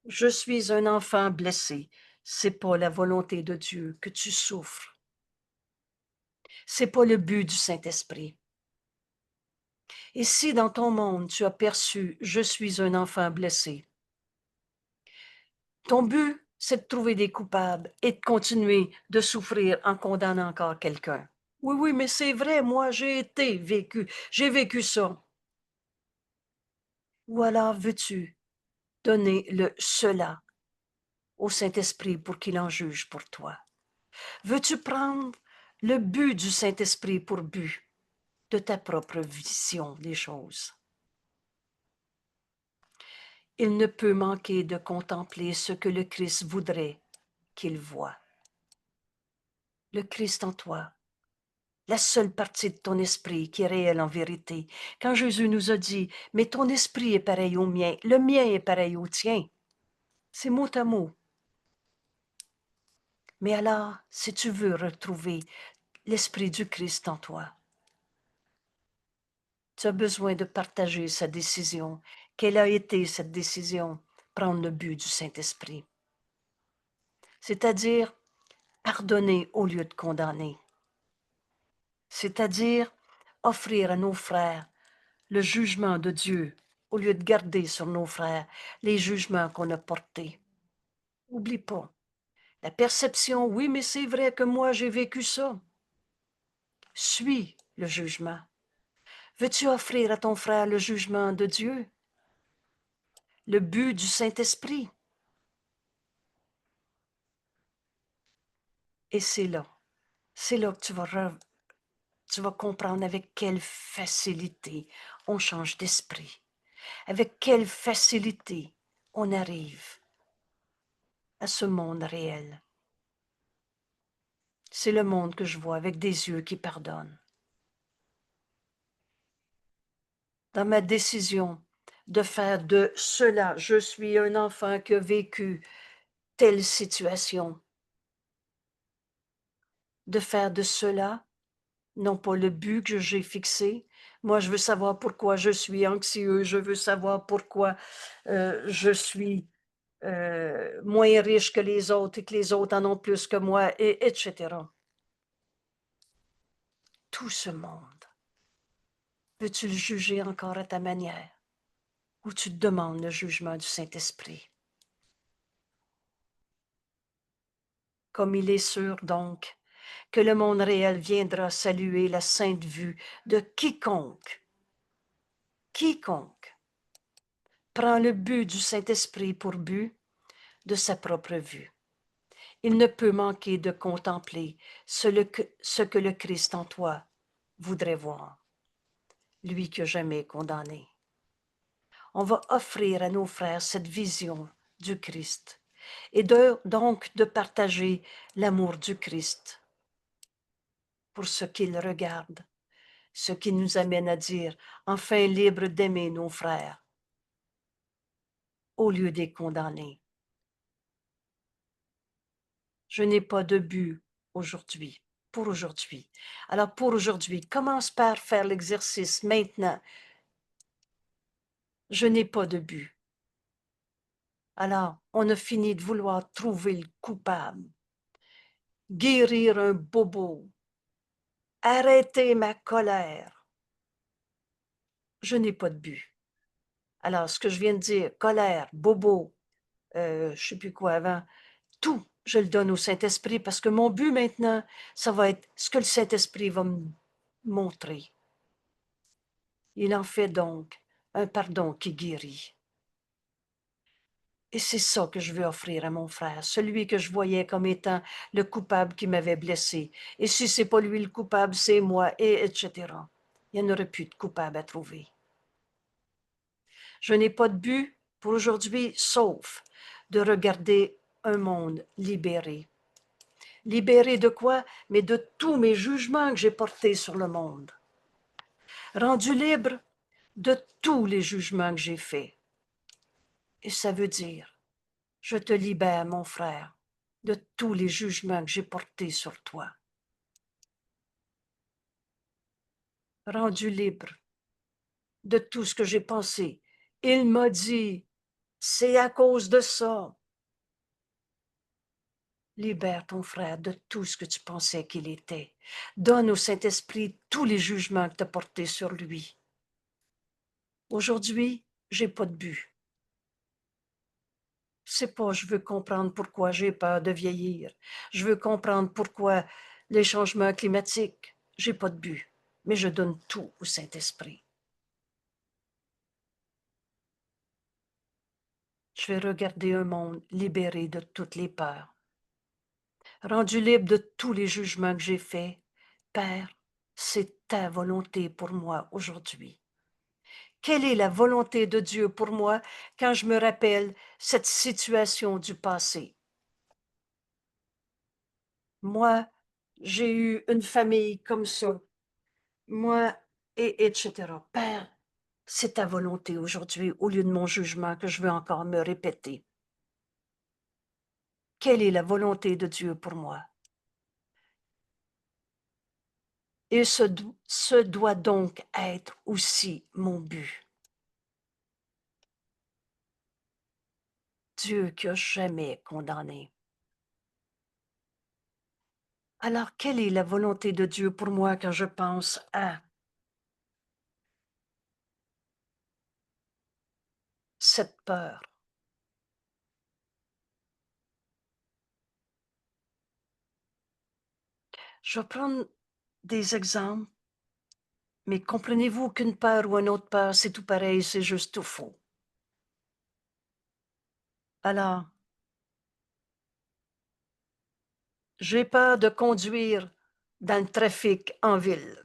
je suis un enfant blessé. C'est pas la volonté de Dieu que tu souffres. C'est pas le but du Saint-Esprit. Et si dans ton monde tu as perçu je suis un enfant blessé, ton but c'est de trouver des coupables et de continuer de souffrir en condamnant encore quelqu'un. Oui, oui, mais c'est vrai, moi j'ai vécu ça. Ou alors veux-tu donner le cela au Saint-Esprit pour qu'il en juge pour toi? Veux-tu prendre le but du Saint-Esprit pour but de ta propre vision des choses? Il ne peut manquer de contempler ce que le Christ voudrait qu'il voie. Le Christ en toi, la seule partie de ton esprit qui est réelle en vérité. Quand Jésus nous a dit, mais ton esprit est pareil au mien, le mien est pareil au tien. C'est mot à mot. Mais alors, si tu veux retrouver l'esprit du Christ en toi, tu as besoin de partager sa décision. Quelle a été cette décision? Prendre le but du Saint-Esprit. C'est-à-dire pardonner au lieu de condamner. C'est-à-dire offrir à nos frères le jugement de Dieu au lieu de garder sur nos frères les jugements qu'on a portés. Oublie pas. La perception, oui, mais c'est vrai que moi j'ai vécu ça. Suis le jugement. Veux-tu offrir à ton frère le jugement de Dieu? Le but du Saint-Esprit? Et c'est là que tu vas comprendre avec quelle facilité on change d'esprit, avec quelle facilité on arrive à ce monde réel. C'est le monde que je vois avec des yeux qui pardonnent. Dans ma décision de faire de cela, je suis un enfant qui a vécu telle situation, de faire de cela, non pas le but que j'ai fixé. Moi, je veux savoir pourquoi je suis anxieux, je veux savoir pourquoi je suis moins riche que les autres et que les autres en ont plus que moi, etc. Tout ce monde, veux-tu le juger encore à ta manière ou tu te demandes le jugement du Saint-Esprit? Comme il est sûr donc que le monde réel viendra saluer la sainte vue de quiconque prend le but du Saint-Esprit pour but de sa propre vue. Il ne peut manquer de contempler ce que le Christ en toi voudrait voir, lui qui n'a jamais condamné. On va offrir à nos frères cette vision du Christ et donc de partager l'amour du Christ pour ce qu'il regarde, ce qui nous amène à dire, enfin libre d'aimer nos frères, au lieu des condamner. Je n'ai pas de but aujourd'hui, pour aujourd'hui. Alors pour aujourd'hui, commence par faire l'exercice maintenant. Je n'ai pas de but. Alors, on a fini de vouloir trouver le coupable, guérir un bobo, arrêter ma colère. Je n'ai pas de but. Alors, ce que je viens de dire, colère, bobo, je ne sais plus quoi avant, tout, je le donne au Saint-Esprit parce que mon but maintenant, ça va être ce que le Saint-Esprit va me montrer. Il en fait donc un pardon qui guérit. Et c'est ça que je veux offrir à mon frère, celui que je voyais comme étant le coupable qui m'avait blessé. Et si c'est pas lui le coupable, c'est moi, et etc. Il n'y en aurait plus de coupable à trouver. Je n'ai pas de but pour aujourd'hui, sauf de regarder un monde libéré. Libéré de quoi? Mais de tous mes jugements que j'ai portés sur le monde. Rendu libre de tous les jugements que j'ai faits. Et ça veut dire, je te libère, mon frère, de tous les jugements que j'ai portés sur toi. Rendu libre de tout ce que j'ai pensé. Il m'a dit, c'est à cause de ça. Libère ton frère de tout ce que tu pensais qu'il était. Donne au Saint-Esprit tous les jugements que tu as portés sur lui. Aujourd'hui, j'ai pas de but. C'est pas je veux comprendre pourquoi j'ai peur de vieillir. Je veux comprendre pourquoi les changements climatiques. J'ai pas de but, mais je donne tout au Saint-Esprit. Je vais regarder un monde libéré de toutes les peurs, rendu libre de tous les jugements que j'ai faits. Père, c'est ta volonté pour moi aujourd'hui. Quelle est la volonté de Dieu pour moi quand je me rappelle cette situation du passé? Moi, j'ai eu une famille comme ça. Moi, et etc. Père, c'est ta volonté aujourd'hui au lieu de mon jugement que je veux encore me répéter. Quelle est la volonté de Dieu pour moi? Et ce doit donc être aussi mon but. Dieu qui a jamais condamné. Alors, quelle est la volonté de Dieu pour moi quand je pense à cette peur? Je vais prendre des exemples, mais comprenez-vous qu'une peur ou une autre peur, c'est tout pareil, c'est juste tout faux. Alors, j'ai peur de conduire dans le trafic en ville.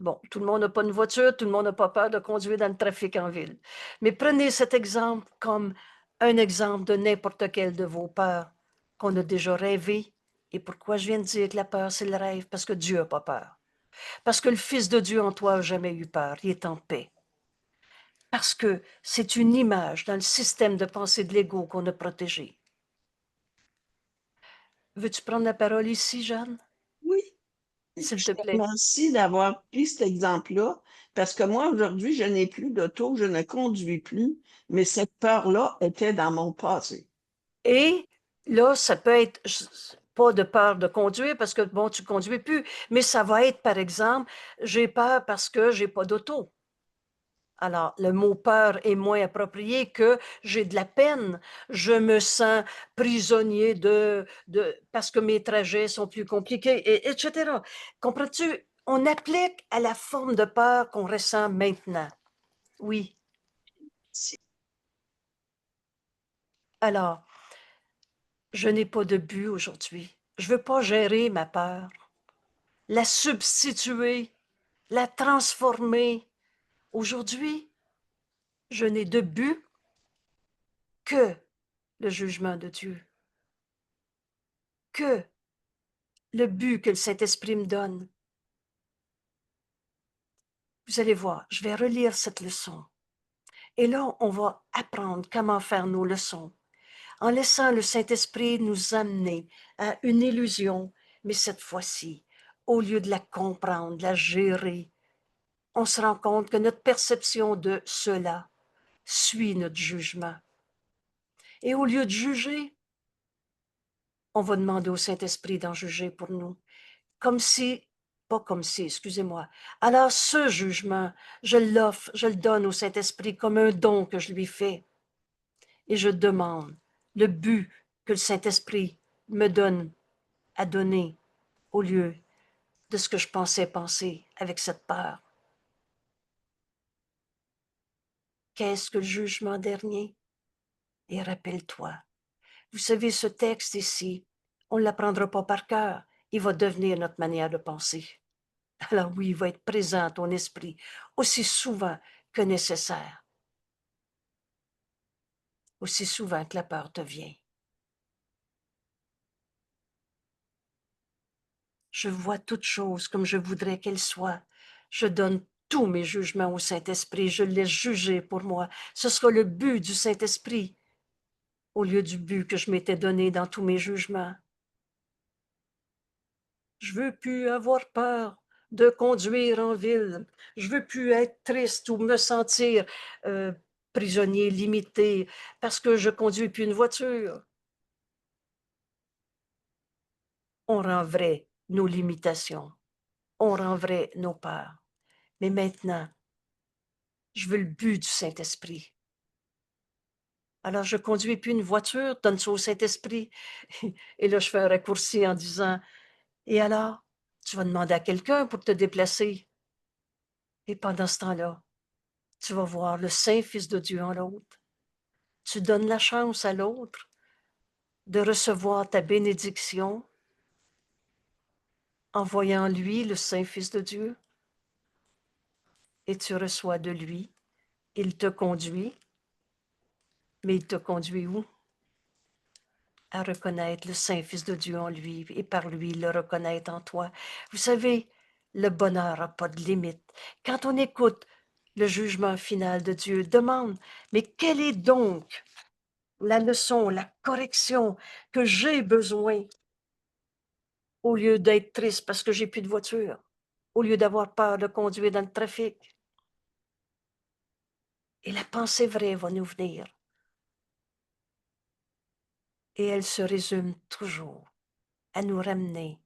Bon, tout le monde n'a pas une voiture, tout le monde n'a pas peur de conduire dans le trafic en ville. Mais prenez cet exemple comme un exemple de n'importe quelle de vos peurs qu'on a déjà rêvé. Et pourquoi je viens de dire que la peur, c'est le rêve? Parce que Dieu n'a pas peur. Parce que le Fils de Dieu en toi n'a jamais eu peur. Il est en paix. Parce que c'est une image dans le système de pensée de l'ego qu'on a protégé. Veux-tu prendre la parole ici, Jeanne? Oui, S'il je te te plaît. remercie d'avoir pris cet exemple-là, parce que moi, aujourd'hui, je n'ai plus d'auto, je ne conduis plus, mais cette peur-là était dans mon passé. Et là, ça peut être pas de peur de conduire parce que, bon, tu conduis plus, mais ça va être, par exemple, j'ai peur parce que j'ai pas d'auto. Alors, le mot peur est moins approprié que j'ai de la peine. Je me sens prisonnier parce que mes trajets sont plus compliqués, etc. Comprends-tu? On applique à la forme de peur qu'on ressent maintenant. Oui. Si- Alors, je n'ai pas de but aujourd'hui. Je veux pas gérer ma peur, la substituer, la transformer. Aujourd'hui, je n'ai de but que le jugement de Dieu, que le but que le Saint-Esprit me donne. Vous allez voir, je vais relire cette leçon. Et là, on va apprendre comment faire nos leçons, en laissant le Saint-Esprit nous amener à une illusion, mais cette fois-ci, au lieu de la comprendre, de la gérer, on se rend compte que notre perception de cela suit notre jugement. Et au lieu de juger, on va demander au Saint-Esprit d'en juger pour nous. Comme si, pas comme si, excusez-moi. Alors ce jugement, je l'offre, je le donne au Saint-Esprit comme un don que je lui fais. Et je demande le but que le Saint-Esprit me donne à donner au lieu de ce que je pensais penser avec cette peur. Qu'est-ce que le jugement dernier? Et rappelle-toi, vous savez, ce texte ici, on ne l'apprendra pas par cœur, il va devenir notre manière de penser. Alors oui, il va être présent à ton esprit aussi souvent que nécessaire, aussi souvent que la peur te vient. Je vois toutes choses comme je voudrais qu'elles soient. Je donne tous mes jugements au Saint-Esprit, je le laisse juger pour moi. Ce sera le but du Saint-Esprit au lieu du but que je m'étais donné dans tous mes jugements. Je veux plus avoir peur de conduire en ville. Je veux plus être triste ou me sentir prisonnier, limité, parce que je conduis plus une voiture. On rend vrai nos limitations. On rend vrai nos peurs. Mais maintenant, je veux le but du Saint-Esprit. Alors, je conduis plus une voiture, donne ça au Saint-Esprit. Et là, je fais un raccourci en disant, et alors, tu vas demander à quelqu'un pour te déplacer. Et pendant ce temps-là, tu vas voir le Saint-Fils de Dieu en l'autre. Tu donnes la chance à l'autre de recevoir ta bénédiction en voyant lui, le Saint-Fils de Dieu, et tu reçois de lui. Il te conduit, mais il te conduit où? À reconnaître le Saint-Fils de Dieu en lui et par lui le reconnaître en toi. Vous savez, le bonheur n'a pas de limite. Quand on écoute le jugement final de Dieu, demande, mais quelle est donc la leçon, la correction que j'ai besoin au lieu d'être triste parce que j'ai plus de voiture, au lieu d'avoir peur de conduire dans le trafic? Et la pensée vraie va nous venir. Et elle se résume toujours à nous ramener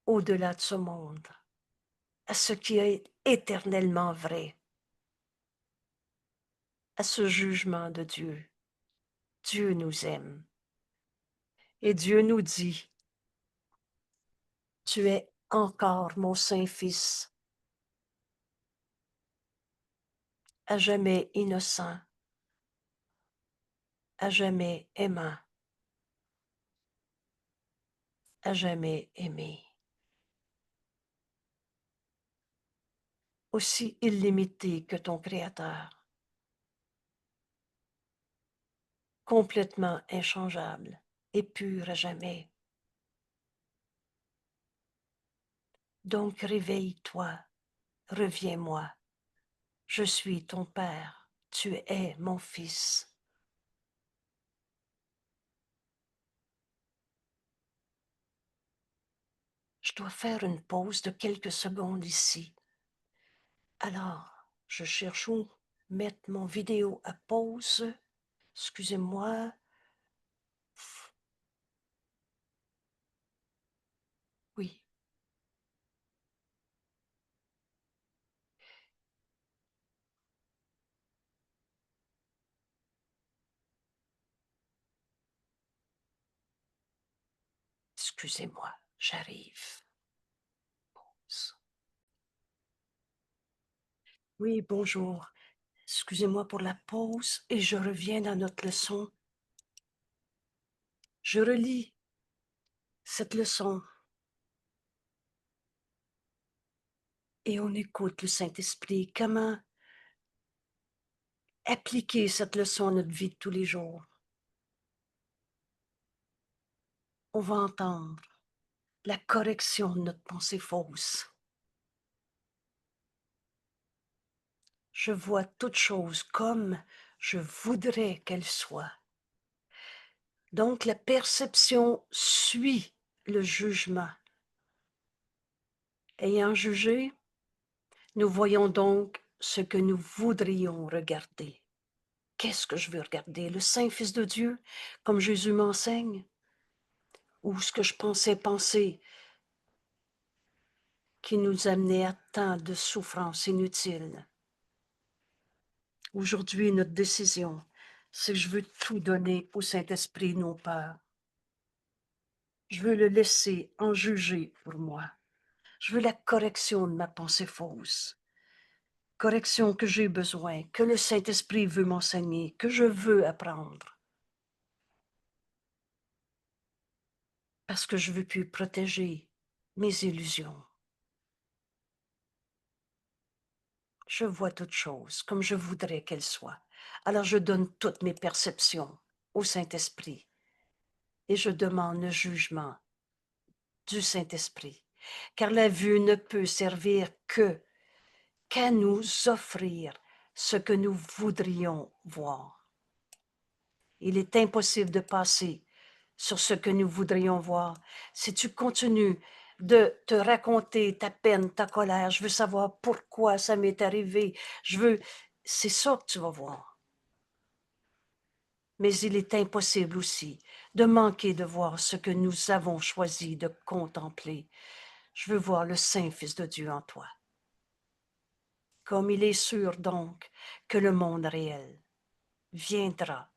au-delà de ce monde, à ce qui est éternellement vrai, à ce jugement de Dieu. Dieu nous aime. Et Dieu nous dit, tu es encore mon Saint-Fils, à jamais innocent, à jamais aimant, à jamais aimé. Aussi illimité que ton Créateur, complètement inchangeable et pur à jamais. Donc réveille-toi, reviens-moi. Je suis ton Père, tu es mon Fils. Je dois faire une pause de quelques secondes ici. Alors, je cherche où mettre mon vidéo à pause. Excusez-moi. Oui, excusez-moi, j'arrive. Oui, bonjour. Excusez-moi pour la pause et je reviens dans notre leçon. Je relis cette leçon et on écoute le Saint-Esprit. Comment appliquer cette leçon à notre vie de tous les jours? on va entendre la correction de notre pensée fausse. Je vois toute chose comme je voudrais qu'elle soit. Donc la perception suit le jugement. Ayant jugé, nous voyons donc ce que nous voudrions regarder. Qu'est-ce que je veux regarder? Le Saint-Fils de Dieu, comme Jésus m'enseigne? Ou ce que je pensais penser qui nous amenait à tant de souffrances inutiles? Aujourd'hui, notre décision, c'est que je veux tout donner au Saint-Esprit, non pas. Je veux le laisser en juger pour moi. Je veux la correction de ma pensée fausse. Correction que j'ai besoin, que le Saint-Esprit veut m'enseigner, que je veux apprendre. Parce que je veux plus protéger mes illusions. Je vois toutes choses comme je voudrais qu'elles soient. Alors je donne toutes mes perceptions au Saint-Esprit et je demande le jugement du Saint-Esprit. Car la vue ne peut servir qu'à nous offrir ce que nous voudrions voir. Il est impossible de passer sur ce que nous voudrions voir. Si tu continues de te raconter ta peine, ta colère, je veux savoir pourquoi ça m'est arrivé, c'est ça que tu vas voir. Mais il est impossible aussi de manquer de voir ce que nous avons choisi de contempler. Je veux voir le Saint-Fils de Dieu en toi. Comme il est sûr donc que le monde réel viendra.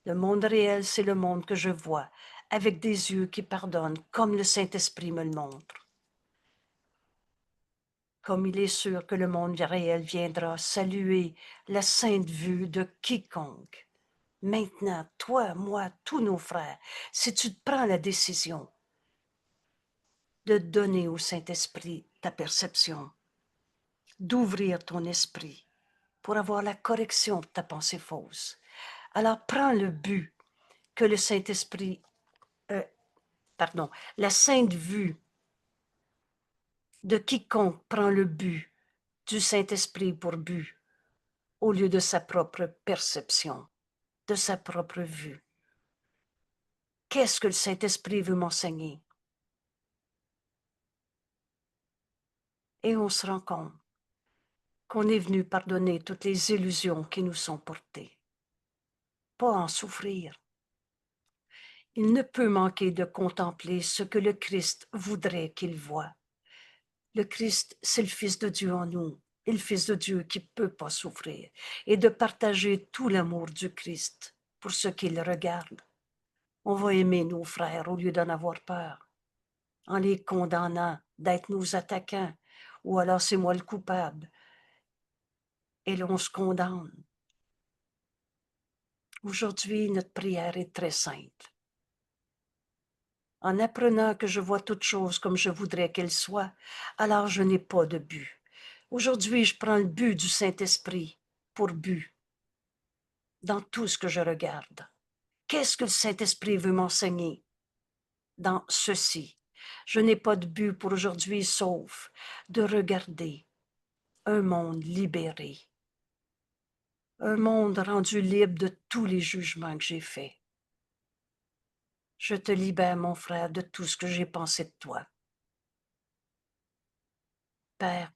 Le monde réel, c'est le monde que je vois, avec des yeux qui pardonnent, comme le Saint-Esprit me le montre. Comme il est sûr que le monde réel viendra saluer la sainte vue de quiconque. Maintenant, toi, moi, tous nos frères, si tu te prends la décision de donner au Saint-Esprit ta perception, d'ouvrir ton esprit pour avoir la correction de ta pensée fausse, alors prends le but que le Saint-Esprit, la sainte vue de quiconque prend le but du Saint-Esprit pour but, au lieu de sa propre perception, de sa propre vue. Qu'est-ce que le Saint-Esprit veut m'enseigner? Et on se rend compte qu'on est venu pardonner toutes les illusions qui nous sont portées. Pas en souffrir. Il ne peut manquer de contempler ce que le Christ voudrait qu'il voie. Le Christ, c'est le Fils de Dieu en nous, et le Fils de Dieu qui ne peut pas souffrir, et de partager tout l'amour du Christ pour ceux qui le regardent. On va aimer nos frères au lieu d'en avoir peur, en les condamnant d'être nos attaquants, ou alors c'est moi le coupable. Et là, on se condamne. Aujourd'hui, notre prière est très simple. En apprenant que je vois toutes choses comme je voudrais qu'elles soient, alors je n'ai pas de but. Aujourd'hui, je prends le but du Saint-Esprit pour but dans tout ce que je regarde. Qu'est-ce que le Saint-Esprit veut m'enseigner dans ceci? Je n'ai pas de but pour aujourd'hui sauf de regarder un monde libéré, un monde rendu libre de tous les jugements que j'ai faits. Je te libère, mon frère, de tout ce que j'ai pensé de toi. Père,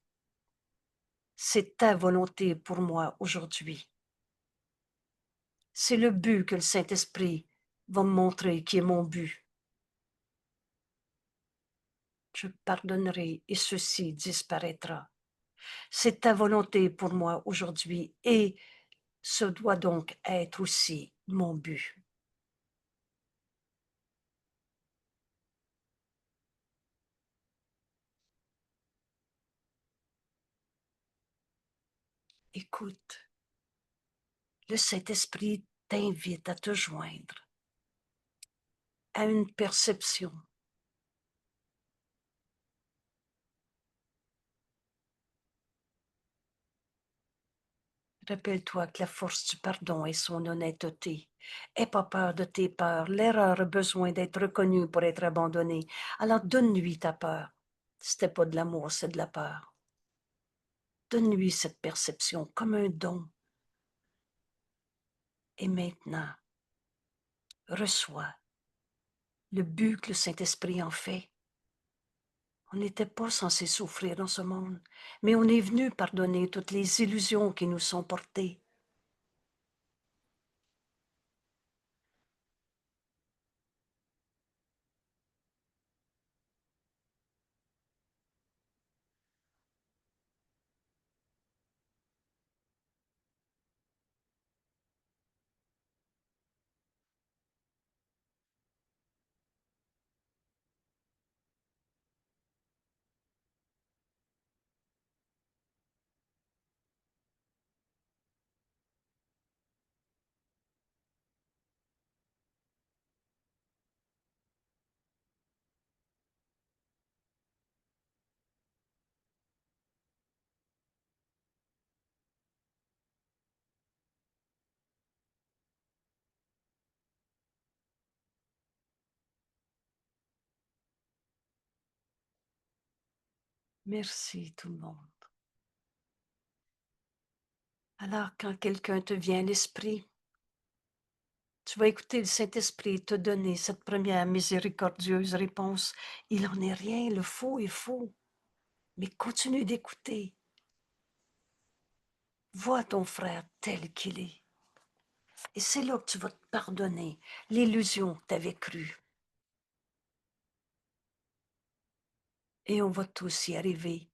c'est ta volonté pour moi aujourd'hui. C'est le but que le Saint-Esprit va me montrer qui est mon but. Je pardonnerai et ceci disparaîtra. C'est ta volonté pour moi aujourd'hui et ce doit donc être aussi mon but. Écoute, le Saint-Esprit t'invite à te joindre à une perception. Rappelle-toi que la force du pardon est son honnêteté. Aie pas peur de tes peurs. L'erreur a besoin d'être reconnue pour être abandonnée. Alors donne-lui ta peur. C'était pas de l'amour, c'est de la peur. Donne-lui cette perception comme un don. Et maintenant, reçois le but que le Saint-Esprit en fait. On n'était pas censé souffrir dans ce monde, mais on est venu pardonner toutes les illusions qui nous sont portées. Merci tout le monde. Alors quand quelqu'un te vient à l'esprit, tu vas écouter le Saint-Esprit te donner cette première miséricordieuse réponse. Il n'en est rien, le faux est faux. Mais continue d'écouter. Vois ton frère tel qu'il est. Et c'est là que tu vas te pardonner l'illusion que tu avais crue. Et on va tous y arriver.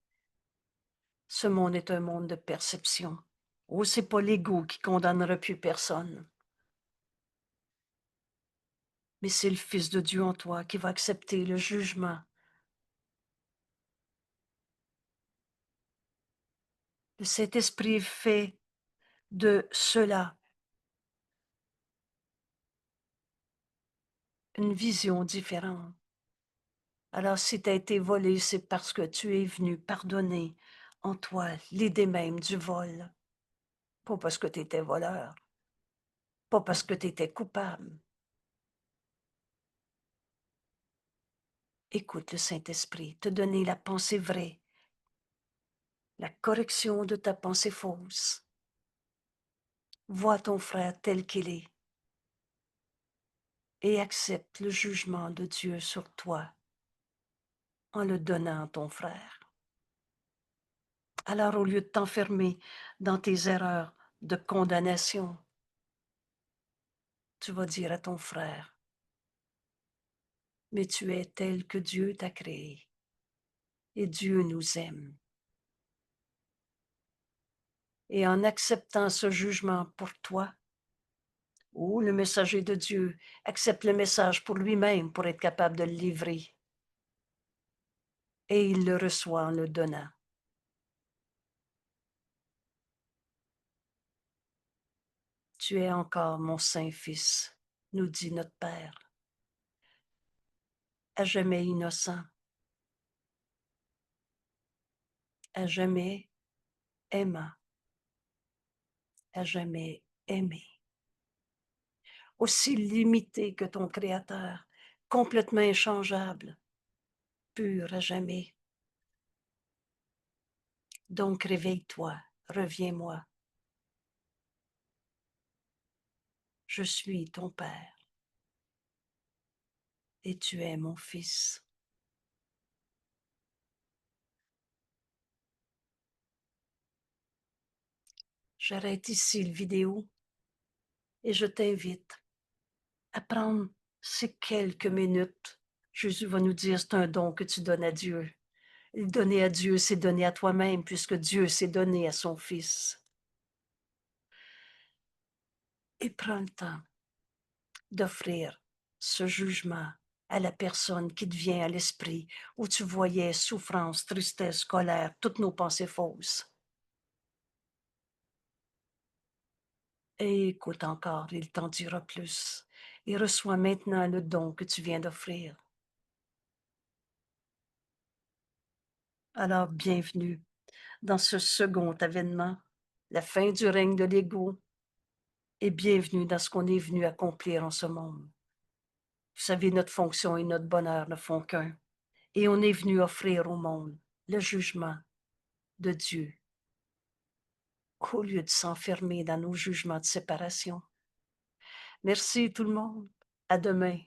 Ce monde est un monde de perception. Oh, c'est pas l'ego qui condamnera plus personne. Mais c'est le Fils de Dieu en toi qui va accepter le jugement. Le Saint-Esprit fait de cela une vision différente. Alors si tu as été volé, c'est parce que tu es venu pardonner en toi l'idée même du vol. Pas parce que tu étais voleur, pas parce que tu étais coupable. Écoute le Saint-Esprit te donner la pensée vraie, la correction de ta pensée fausse. Vois ton frère tel qu'il est et accepte le jugement de Dieu sur toi en le donnant à ton frère. Alors, au lieu de t'enfermer dans tes erreurs de condamnation, tu vas dire à ton frère, mais tu es tel que Dieu t'a créé et Dieu nous aime. Et en acceptant ce jugement pour toi, ou le messager de Dieu accepte le message pour lui-même pour être capable de le livrer. Et il le reçoit en le donnant. Tu es encore mon Saint-Fils, nous dit notre Père, à jamais innocent, à jamais aimant, à jamais aimé. Aussi limité que ton Créateur, complètement inchangeable, pur à jamais. Donc réveille-toi, reviens-moi. Je suis ton Père et tu es mon Fils. J'arrête ici la vidéo et je t'invite à prendre ces quelques minutes. Jésus va nous dire, c'est un don que tu donnes à Dieu. Et donner à Dieu, c'est donner à toi-même, puisque Dieu s'est donné à son Fils. Et prends le temps d'offrir ce jugement à la personne qui te vient à l'esprit, où tu voyais souffrance, tristesse, colère, toutes nos pensées fausses. Et écoute encore, il t'en dira plus. Et reçois maintenant le don que tu viens d'offrir. Alors, bienvenue dans ce second avènement la fin du règne de l'ego, et bienvenue dans ce qu'on est venu accomplir en ce monde. Vous savez, notre fonction et notre bonheur ne font qu'un, et on est venu offrir au monde le jugement de Dieu, au lieu de s'enfermer dans nos jugements de séparation. Merci tout le monde. À demain.